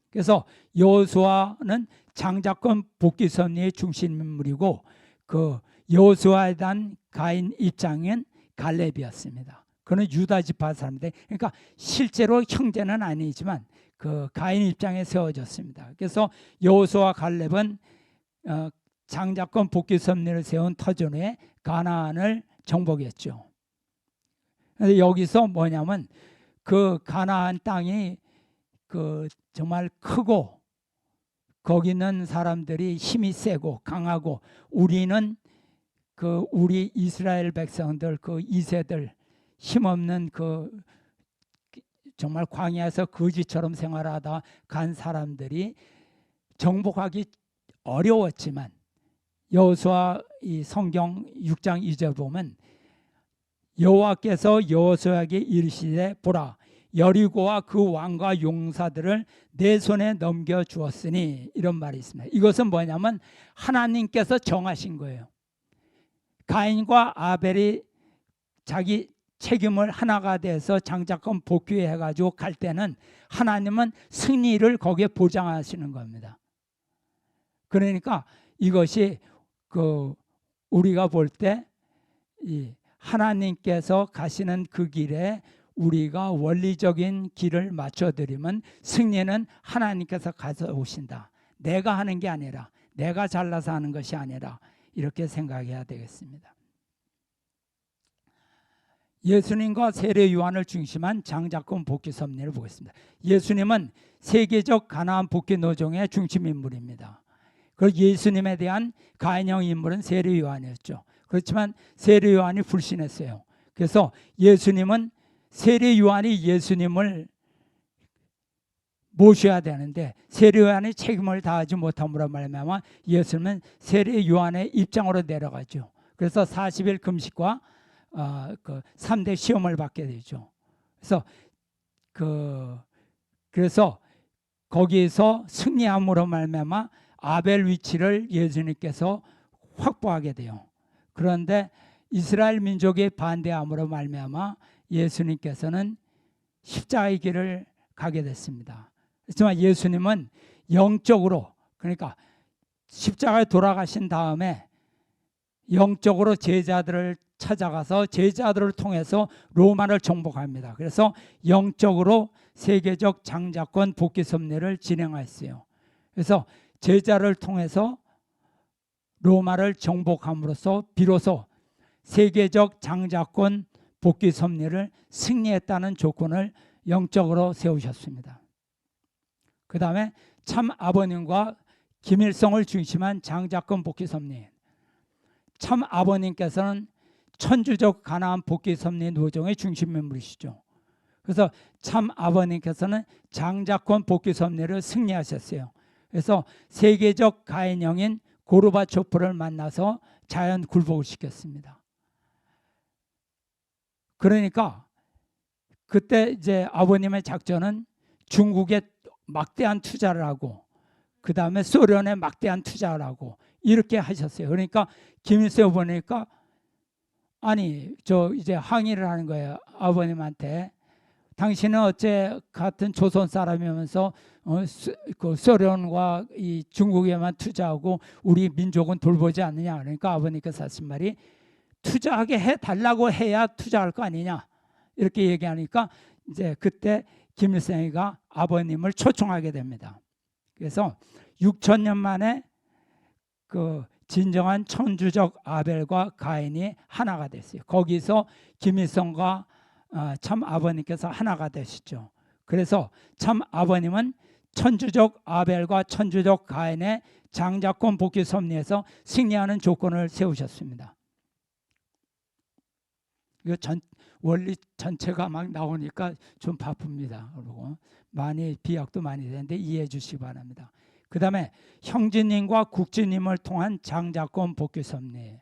그래서 여호수아는 장자권 복귀 섭리의 중심 인물이고 그 여호수아에 대한 가인 입장은 갈렙이었습니다. 그는 유다 지파 사람인데 그러니까 실제로 형제는 아니지만 그 가인 입장에 세워졌습니다. 그래서 여호수아 갈렙은 장자권 복귀 섭리를 세운 터전 후에 가나안을 정복했죠. 그래서 여기서 뭐냐면 그 가나안 땅이 그 정말 크고 거기 있는 사람들이 힘이 세고 강하고 우리는 그 우리 이스라엘 백성들 그 2세들 힘없는 그 정말 광야에서 거지처럼 생활하다 간 사람들이 정복하기 어려웠지만 여호수아 이 성경 6장 2절 보면 여호와께서 여호수아에게 이르시되 보라 여리고와 그 왕과 용사들을 내 손에 넘겨 주었으니 이런 말이 있습니다. 이것은 뭐냐면 하나님께서 정하신 거예요. 가인과 아벨이 자기 책임을 하나가 돼서 장자권 복귀해 가지고 갈 때는 하나님은 승리를 거기에 보장하시는 겁니다. 그러니까 이것이 그 우리가 볼 때 이 하나님께서 가시는 그 길에 우리가 원리적인 길을 맞춰드리면 승리는 하나님께서 가져오신다. 내가 하는 게 아니라 내가 잘나서 하는 것이 아니라 이렇게 생각해야 되겠습니다. 예수님과 세례 요한을 중심한 장자권 복귀 섭리를 보겠습니다. 예수님은 세계적 가나안 복귀 노정의 중심 인물입니다. 그리고 예수님에 대한 가인형 인물은 세례 요한이었죠. 그렇지만 세례 요한이 불신했어요. 그래서 예수님은 세례 요한이 예수님을 모셔야 되는데 세례 요한이 책임을 다하지 못함으로 말미암아 예수님은 세례 요한의 입장으로 내려가죠. 그래서 40일 금식과 그 3대 시험을 받게 되죠. 그래서 거기에서 승리함으로 말미암아 아벨 위치를 예수님께서 확보하게 돼요. 그런데 이스라엘 민족의 반대함으로 말미암아 예수님께서는 십자가의 길을 가게 됐습니다. 하지만 예수님은 영적으로 그러니까 십자가에 돌아가신 다음에 영적으로 제자들을 찾아가서 제자들을 통해서 로마를 정복합니다. 그래서 영적으로 세계적 장자권 복귀 섭리를 진행했어요. 그래서 제자를 통해서 로마를 정복함으로써 비로소 세계적 장자권 복귀 섭리를 승리했다는 조건을 영적으로 세우셨습니다. 그 다음에 참 아버님과 김일성을 중심한 장자권 복귀 섭리. 참 아버님께서는 천주적 가나안 복귀 섭리 노정의 중심 인물이시죠. 그래서 참 아버님께서는 장자권 복귀 섭리를 승리하셨어요. 그래서 세계적 가인형인 고르바초프를 만나서 자연 굴복을 시켰습니다. 그러니까 그때 이제 아버님의 작전은 중국에 막대한 투자를 하고 그 다음에 소련에 막대한 투자를 하고 이렇게 하셨어요. 그러니까 김일성 보니까 아니 저 이제 항의를 하는 거예요. 아버님한테 당신은 어째 같은 조선 사람이면서 그 소련과 이 중국에만 투자하고 우리 민족은 돌보지 않느냐. 그러니까 아버님께서 하신 말이 투자하게 해달라고 해야 투자할 거 아니냐. 이렇게 얘기하니까 이제 그때 김일성이가 아버님을 초청하게 됩니다. 그래서 6,000년 만에 그 진정한 천주적 아벨과 가인이 하나가 됐어요. 거기서 김일성과 참 아버님께서 하나가 되시죠. 그래서 참 아버님은 천주적 아벨과 천주적 가인의 장자권 복귀 섭리에서 승리하는 조건을 세우셨습니다. 이거 원리 전체가 막 나오니까 좀 바쁩니다. 그리고 많이 비약도 많이 되는데 이해해 주시기 바랍니다. 그 다음에 형제님과 국제님을 통한 장자권 복귀 섭리.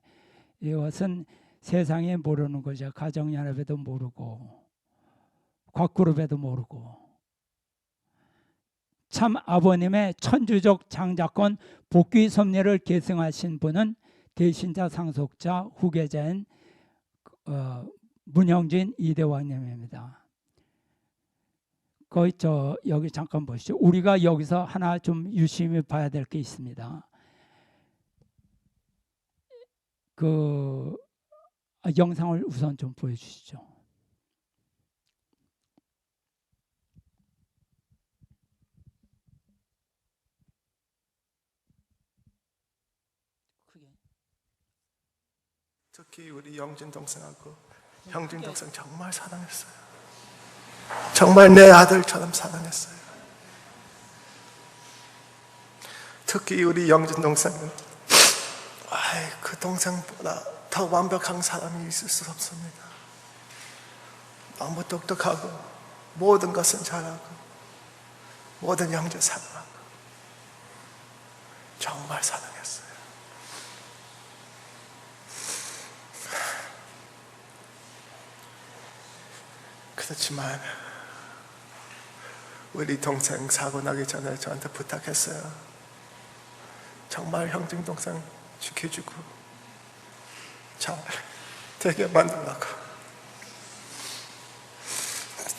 이것은 세상에 모르는 거죠. 가정연합에도 모르고 곽그룹에도 모르고 참 아버님의 천주적 장자권 복귀 섭리를 계승하신 분은 대신자 상속자 후계자인 문형진 이대왕님입니다. 거의 여기 잠깐 보시죠. 우리가 여기서 하나 좀 유심히 봐야 될 게 있습니다. 영상을 우선 좀 보여주시죠. 특히 우리 영진 동생하고 형진 동생 정말 사랑했어요. 정말 내 아들처럼 사랑했어요. 특히 우리 영진 동생은 그 동생보다 더 완벽한 사람이 있을 수 없습니다. 너무 똑똑하고 모든 것은 잘하고 모든 형제 사랑하고 정말 사랑했어요. 그렇지만 우리 동생 사고 나기 전에 저한테 부탁했어요. 정말 형진 동생 지켜주고 잘 되게 만들라고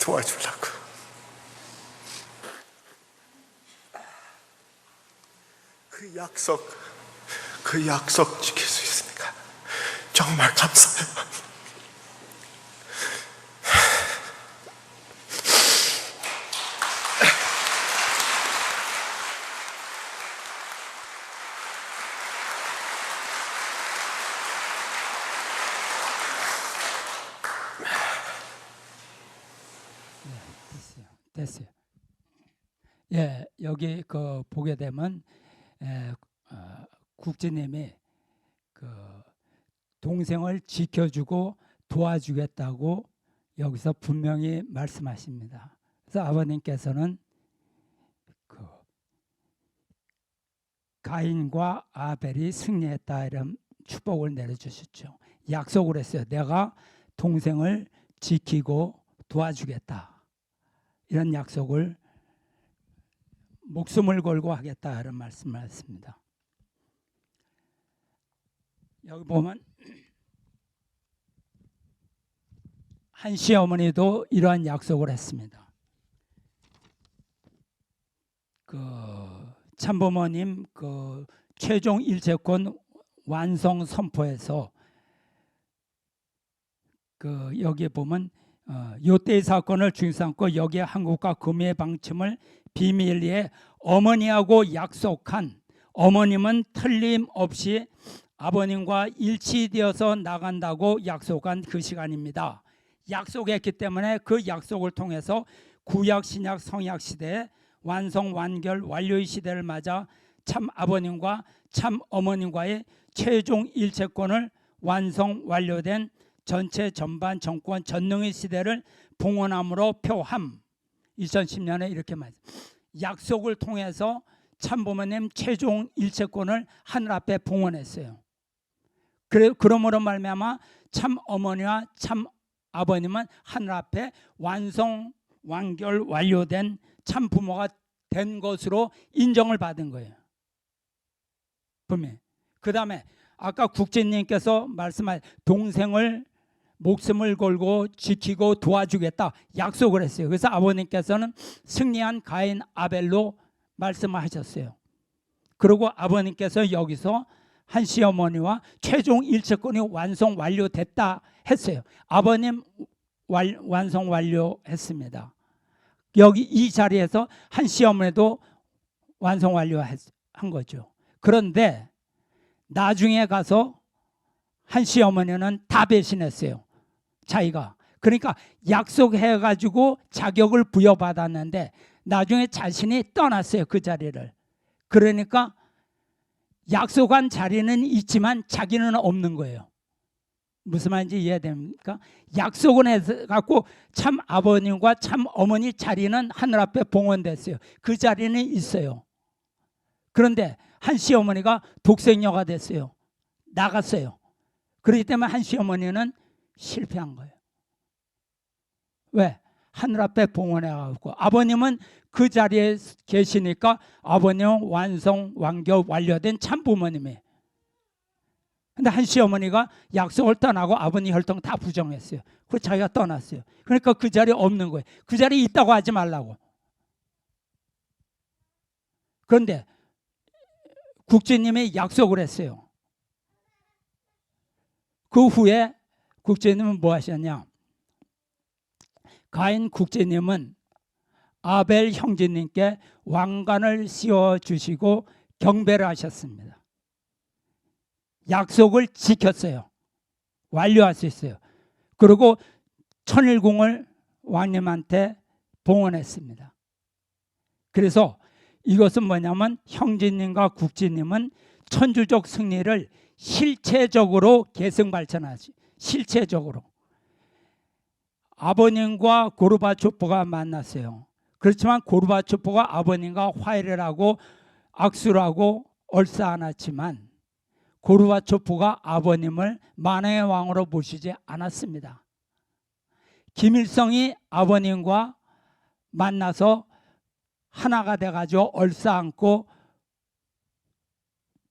도와주려고. 그 약속 지킬 수 있으니까 정말 감사해요. 됐어요. 예, 여기 보게 되면 국진님이 동생을 지켜주고 도와주겠다고 여기서 분명히 말씀하십니다. 그래서 아버님께서는 가인과 아벨이 승리했다 이런 축복을 내려주셨죠. 약속을 했어요. 내가 동생을 지키고 도와주겠다. 이런 약속을 목숨을 걸고 하겠다 이런 말씀을 했습니다. 여기 보면 한 시어머니도 이러한 약속을 했습니다. 참부모님 최종 일체권 완성 선포에서 여기에 보면 요때의 사건을 중심삼고 여기에 한국과 금의 방침을 비밀리에 어머니하고 약속한, 어머님은 틀림없이 아버님과 일치되어서 나간다고 약속한 그 시간입니다. 약속했기 때문에 그 약속을 통해서 구약, 신약, 성약 시대에 완성, 완결, 완료의 시대를 맞아 참 아버님과 참 어머님과의 최종 일체권을 완성, 완료된 전체 전반 정권 전능의 시대를 봉헌함으로 표함. 2010년에 이렇게 말했습니다. 약속을 통해서 참부모님 최종 일체권을 하늘 앞에 봉헌했어요. 그러므로 말미암아 참 어머니와 참 아버님은 하늘 앞에 완성, 완결, 완료된 참 부모가 된 것으로 인정을 받은 거예요. 분명히. 그 다음에 아까 국진님께서 말씀하신 동생을 목숨을 걸고 지키고 도와주겠다 약속을 했어요. 그래서 아버님께서는 승리한 가인 아벨로 말씀하셨어요. 그리고 아버님께서 여기서 한 시어머니와 최종 일체권이 완성 완료됐다 했어요. 아버님 완성 완료했습니다. 여기 이 자리에서 한 시어머니도 완성 완료한 거죠. 그런데 나중에 가서 한 시어머니는 다 배신했어요. 자기가. 그러니까 약속해가지고 자격을 부여받았는데 나중에 자신이 떠났어요. 그 자리를. 그러니까 약속한 자리는 있지만 자기는 없는 거예요. 무슨 말인지 이해됩니까? 약속은 해갖고 참 아버님과 참 어머니 자리는 하늘 앞에 봉헌됐어요. 그 자리는 있어요. 그런데 한 시어머니가 독생녀가 됐어요. 나갔어요. 그렇기 때문에 한 시어머니는 실패한 거예요. 왜? 하늘 앞에 봉헌해갖고 아버님은 그 자리에 계시니까 아버님은 완결 완료된 참부모님이에요. 근데 한 시어머니가 약속을 떠나고 아버님 혈통 다 부정했어요. 그래서 자기가 떠났어요. 그러니까 그 자리에 없는 거예요. 그 자리에 있다고 하지 말라고. 그런데 국제님이 약속을 했어요. 그 후에 국제님은 뭐 하셨냐? 가인 국제님은 아벨 형제님께 왕관을 씌워주시고 경배를 하셨습니다. 약속을 지켰어요. 완료할 수 있어요. 그리고 천일궁을 왕님한테 봉헌했습니다. 그래서 이것은 뭐냐면 형제님과 국제님은 천주족 승리를 실체적으로 계승발전하지. 실체적으로. 아버님과 고르바초프가 만났어요. 그렇지만 고르바초프가 아버님과 화해를 하고 악수를 하고 얼싸안았지만 고르바초프가 아버님을 만왕의 왕으로 모시지 않았습니다. 김일성이 아버님과 만나서 하나가 돼가지고 얼싸안고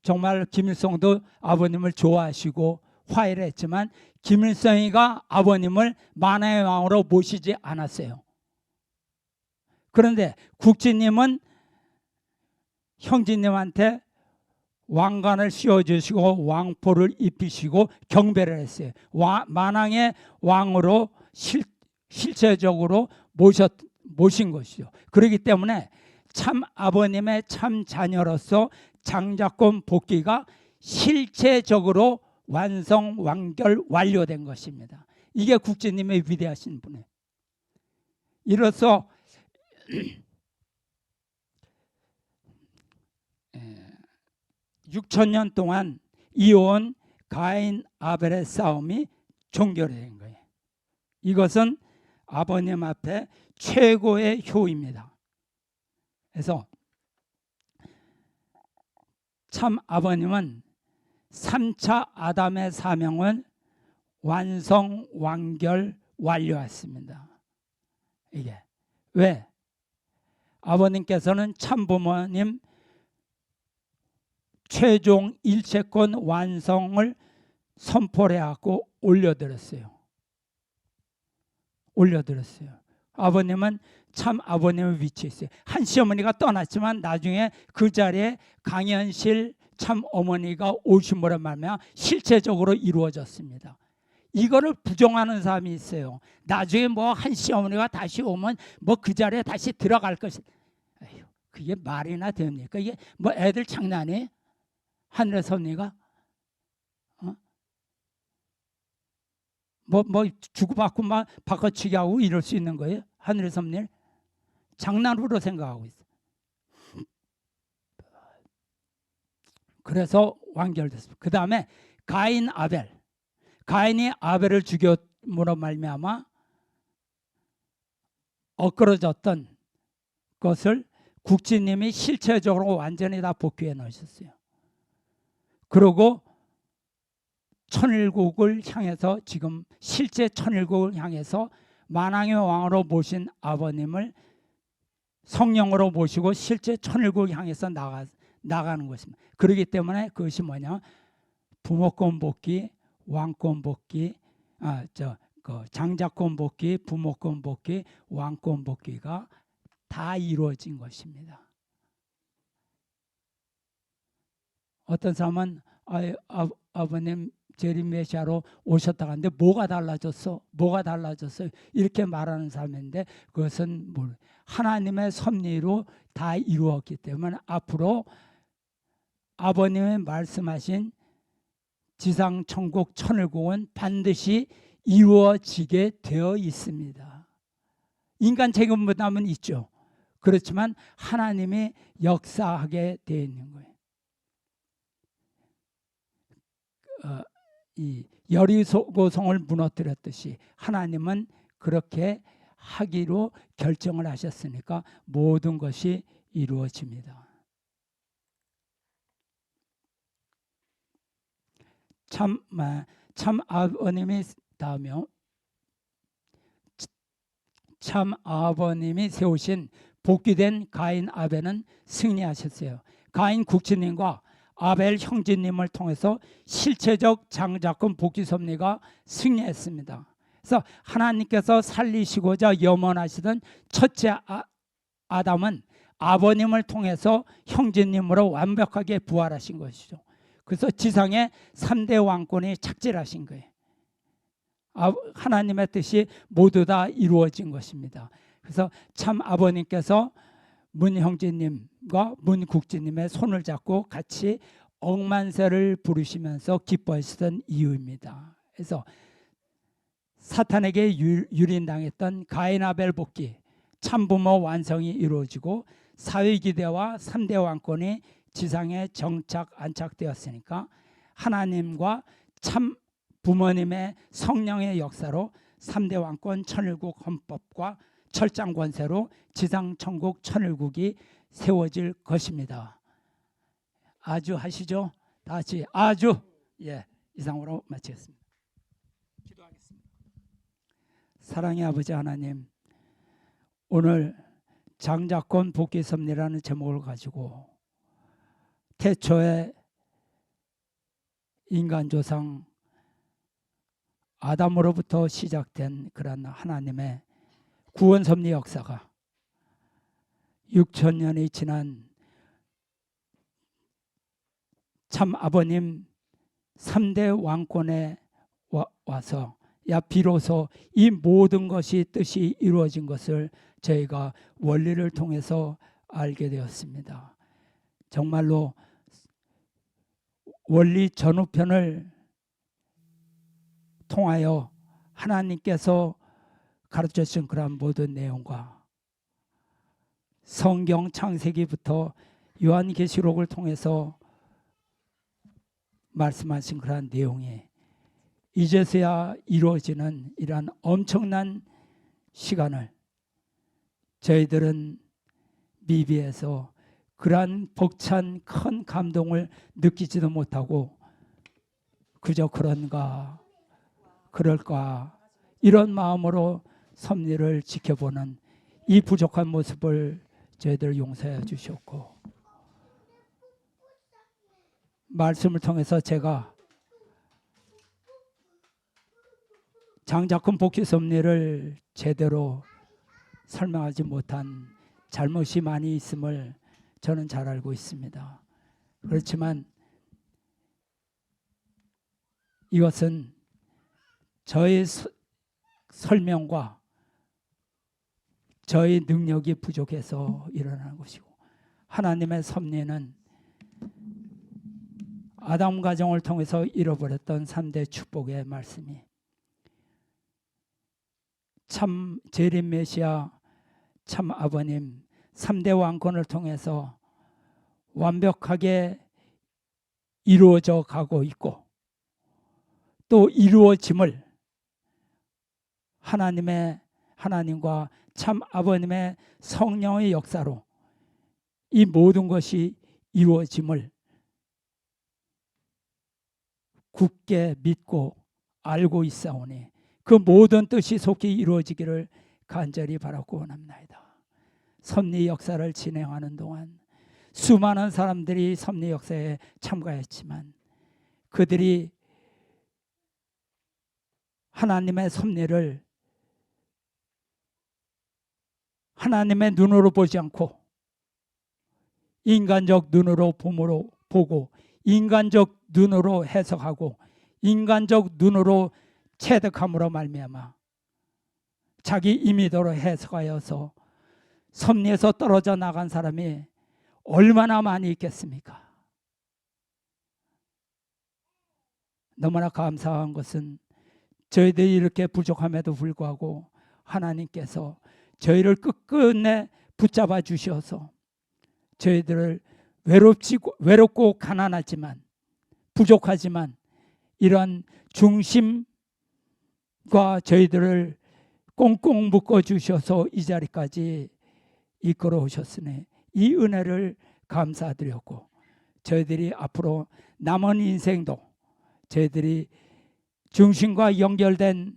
정말 김일성도 아버님을 좋아하시고 화해를 했지만 김일성이가 아버님을 만왕의 왕으로 모시지 않았어요. 그런데 국진님은 형제님한테 왕관을 씌워주시고 왕포를 입히시고 경배를 했어요. 만왕의 왕으로 실체적으로 모신 것이죠. 그렇기 때문에 참 아버님의 참 자녀로서 장자권 복귀가 실체적으로 완성, 완결, 완료된 것입니다. 이게 국제님의 위대하신 분이에요. 이로써 6,000년 동안 이어온 가인 아벨의 싸움이 종결된 거예요. 이것은 아버님 앞에 최고의 효입니다. 그래서 참 아버님은 3차 아담의 사명을 완성, 완결, 완료했습니다. 이게 왜? 아버님께서는 참부모님 최종 일체권 완성을 선포를 해갖고 올려드렸어요. 아버님은 참 아버님의 위치에 있어요. 한 시어머니가 떠났지만 나중에 그 자리에 강현실 참 어머니가 오심으로 말미암아 실체적으로 이루어졌습니다. 이거를 부정하는 사람이 있어요. 나중에 뭐 한 시어머니가 다시 오면 뭐 그 자리에 다시 들어갈 것이. 에휴, 그게 말이나 됩니까? 이게 뭐 애들 장난이? 하늘의 섭리가 뭐 주고받고 막 바꿔치기 하고 이럴 수 있는 거예요? 하늘의 섭리를 장난으로 생각하고 있어요. 그래서 완결됐습니다. 그 다음에 가인 아벨. 가인이 아벨을 죽였므로 말미암아 엇그러졌던 것을 국진님이 실체적으로 완전히 다 복귀해 놓으셨어요. 그리고 천일국을 향해서 지금 실제 천일국을 향해서 만왕의 왕으로 모신 아버님을 성령으로 모시고 실제 천일국을 향해서 나가는 것입니다. 그렇기 때문에 그것이 뭐냐? 부모권 복귀, 왕권 복귀, 장자권 복귀, 부모권 복귀, 왕권 복귀가 다 이루어진 것입니다. 어떤 사람은 아버님 재림 메시아로 오셨다고 하는데 뭐가 달라졌어? 뭐가 달라졌어? 이렇게 말하는 사람인데 그것은 하나님의 섭리로 다 이루었기 때문에 앞으로 아버님의 말씀하신 지상 천국 천일국은 반드시 이루어지게 되어 있습니다. 인간 책임 부담은 있죠. 그렇지만 하나님이 역사하게 되어 있는 거예요. 이 여리고성을 무너뜨렸듯이 하나님은 그렇게 하기로 결정을 하셨으니까 모든 것이 이루어집니다. 참 아버님이 다음에 참 아버님이 세우신 복귀된 가인 아벨은 승리하셨어요. 가인 국진님과 아벨 형제님을 통해서 실체적 장자권 복귀 섭리가 승리했습니다. 그래서 하나님께서 살리시고자 염원하시던 첫째 아담은 아버님을 통해서 형제님으로 완벽하게 부활하신 것이죠. 그래서 지상에 3대 왕권이 착질하신 거예요. 하나님의 뜻이 모두 다 이루어진 것입니다. 그래서 참 아버님께서 문 형제님과 문 국진님의 손을 잡고 같이 억만세를 부르시면서 기뻐하시던 이유입니다. 그래서 사탄에게 유린당했던 가인 아벨 복귀, 참부모 완성이 이루어지고 사회기대와 3대 왕권이 지상에 안착되었으니까 하나님과 참 부모님의 성령의 역사로 3대 왕권 천일국 헌법과 철장 권세로 지상 천국 천일국이 세워질 것입니다. 아주 하시죠? 다 같이 아주. 예, 이상으로 마치겠습니다. 기도하겠습니다. 사랑의 아버지 하나님, 오늘 장자권 복귀 섭리라는 제목을 가지고 태초에 인간 조상 아담으로부터 시작된 그런 하나님의 구원 섭리 역사가 6,000년이 지난 참 아버님 3대 왕권에 와서 비로소 이 모든 것이 뜻이 이루어진 것을 저희가 원리를 통해서 알게 되었습니다. 정말로 원리 전후편을 통하여 하나님께서 가르쳐 주신 그런 모든 내용과 성경 창세기부터 요한계시록을 통해서 말씀하신 그런 내용이 이제서야 이루어지는 이러한 엄청난 시간을 저희들은 미비해서 그러한 벅찬 큰 감동을 느끼지도 못하고 그저 그럴까 이런 마음으로 섭리를 지켜보는 이 부족한 모습을 저희들 용서해 주셨고, 말씀을 통해서 제가 장자권 복귀 섭리를 제대로 설명하지 못한 잘못이 많이 있음을 저는 잘 알고 있습니다. 그렇지만 이것은 저의 설명과 저의 능력이 부족해서 일어나는 것이고, 하나님의 섭리는 아담 가정을 통해서 잃어버렸던 3대 축복의 말씀이 참 재림 메시아 참 아버님 3대 왕권을 통해서 완벽하게 이루어져 가고 있고, 또 이루어짐을 하나님과 참 아버님의 성령의 역사로 이 모든 것이 이루어짐을 굳게 믿고 알고 있사오니 그 모든 뜻이 속히 이루어지기를 간절히 바라고 원합니다. 섭리 역사를 진행하는 동안 수많은 사람들이 섭리 역사에 참가했지만 그들이 하나님의 섭리를 하나님의 눈으로 보지 않고 인간적 눈으로 보고 인간적 눈으로 해석하고 인간적 눈으로 체득함으로 말미암아 자기 임의대로 해석하여서 섭리에서 떨어져 나간 사람이 얼마나 많이 있겠습니까? 너무나 감사한 것은 저희들이 이렇게 부족함에도 불구하고 하나님께서 저희를 끝끝내 붙잡아 주셔서 저희들을 외롭고 가난하지만 부족하지만 이런 중심과 저희들을 꽁꽁 묶어 주셔서 이 자리까지 이끌어 오셨으니 이 은혜를 감사드렸고 저희들이 앞으로 남은 인생도 저희들이 중심과 연결된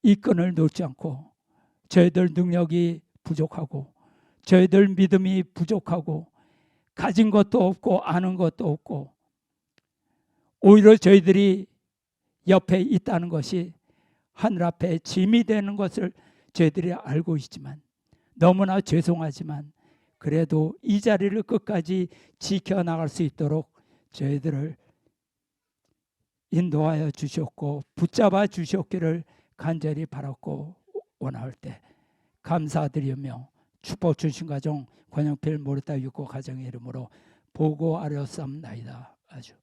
이 끈을 놓지 않고 저희들 능력이 부족하고 저희들 믿음이 부족하고 가진 것도 없고 아는 것도 없고 오히려 저희들이 옆에 있다는 것이 하늘 앞에 짐이 되는 것을 저희들이 알고 있지만 너무나 죄송하지만 그래도 이 자리를 끝까지 지켜나갈 수 있도록 저희들을 인도하여 주셨고 붙잡아 주셨기를 간절히 바랐고 원할 때 감사드리며 축복 주신 가정 권영필 모르타 육고 가정의 이름으로 보고 아뢰었사옵나이다. 아주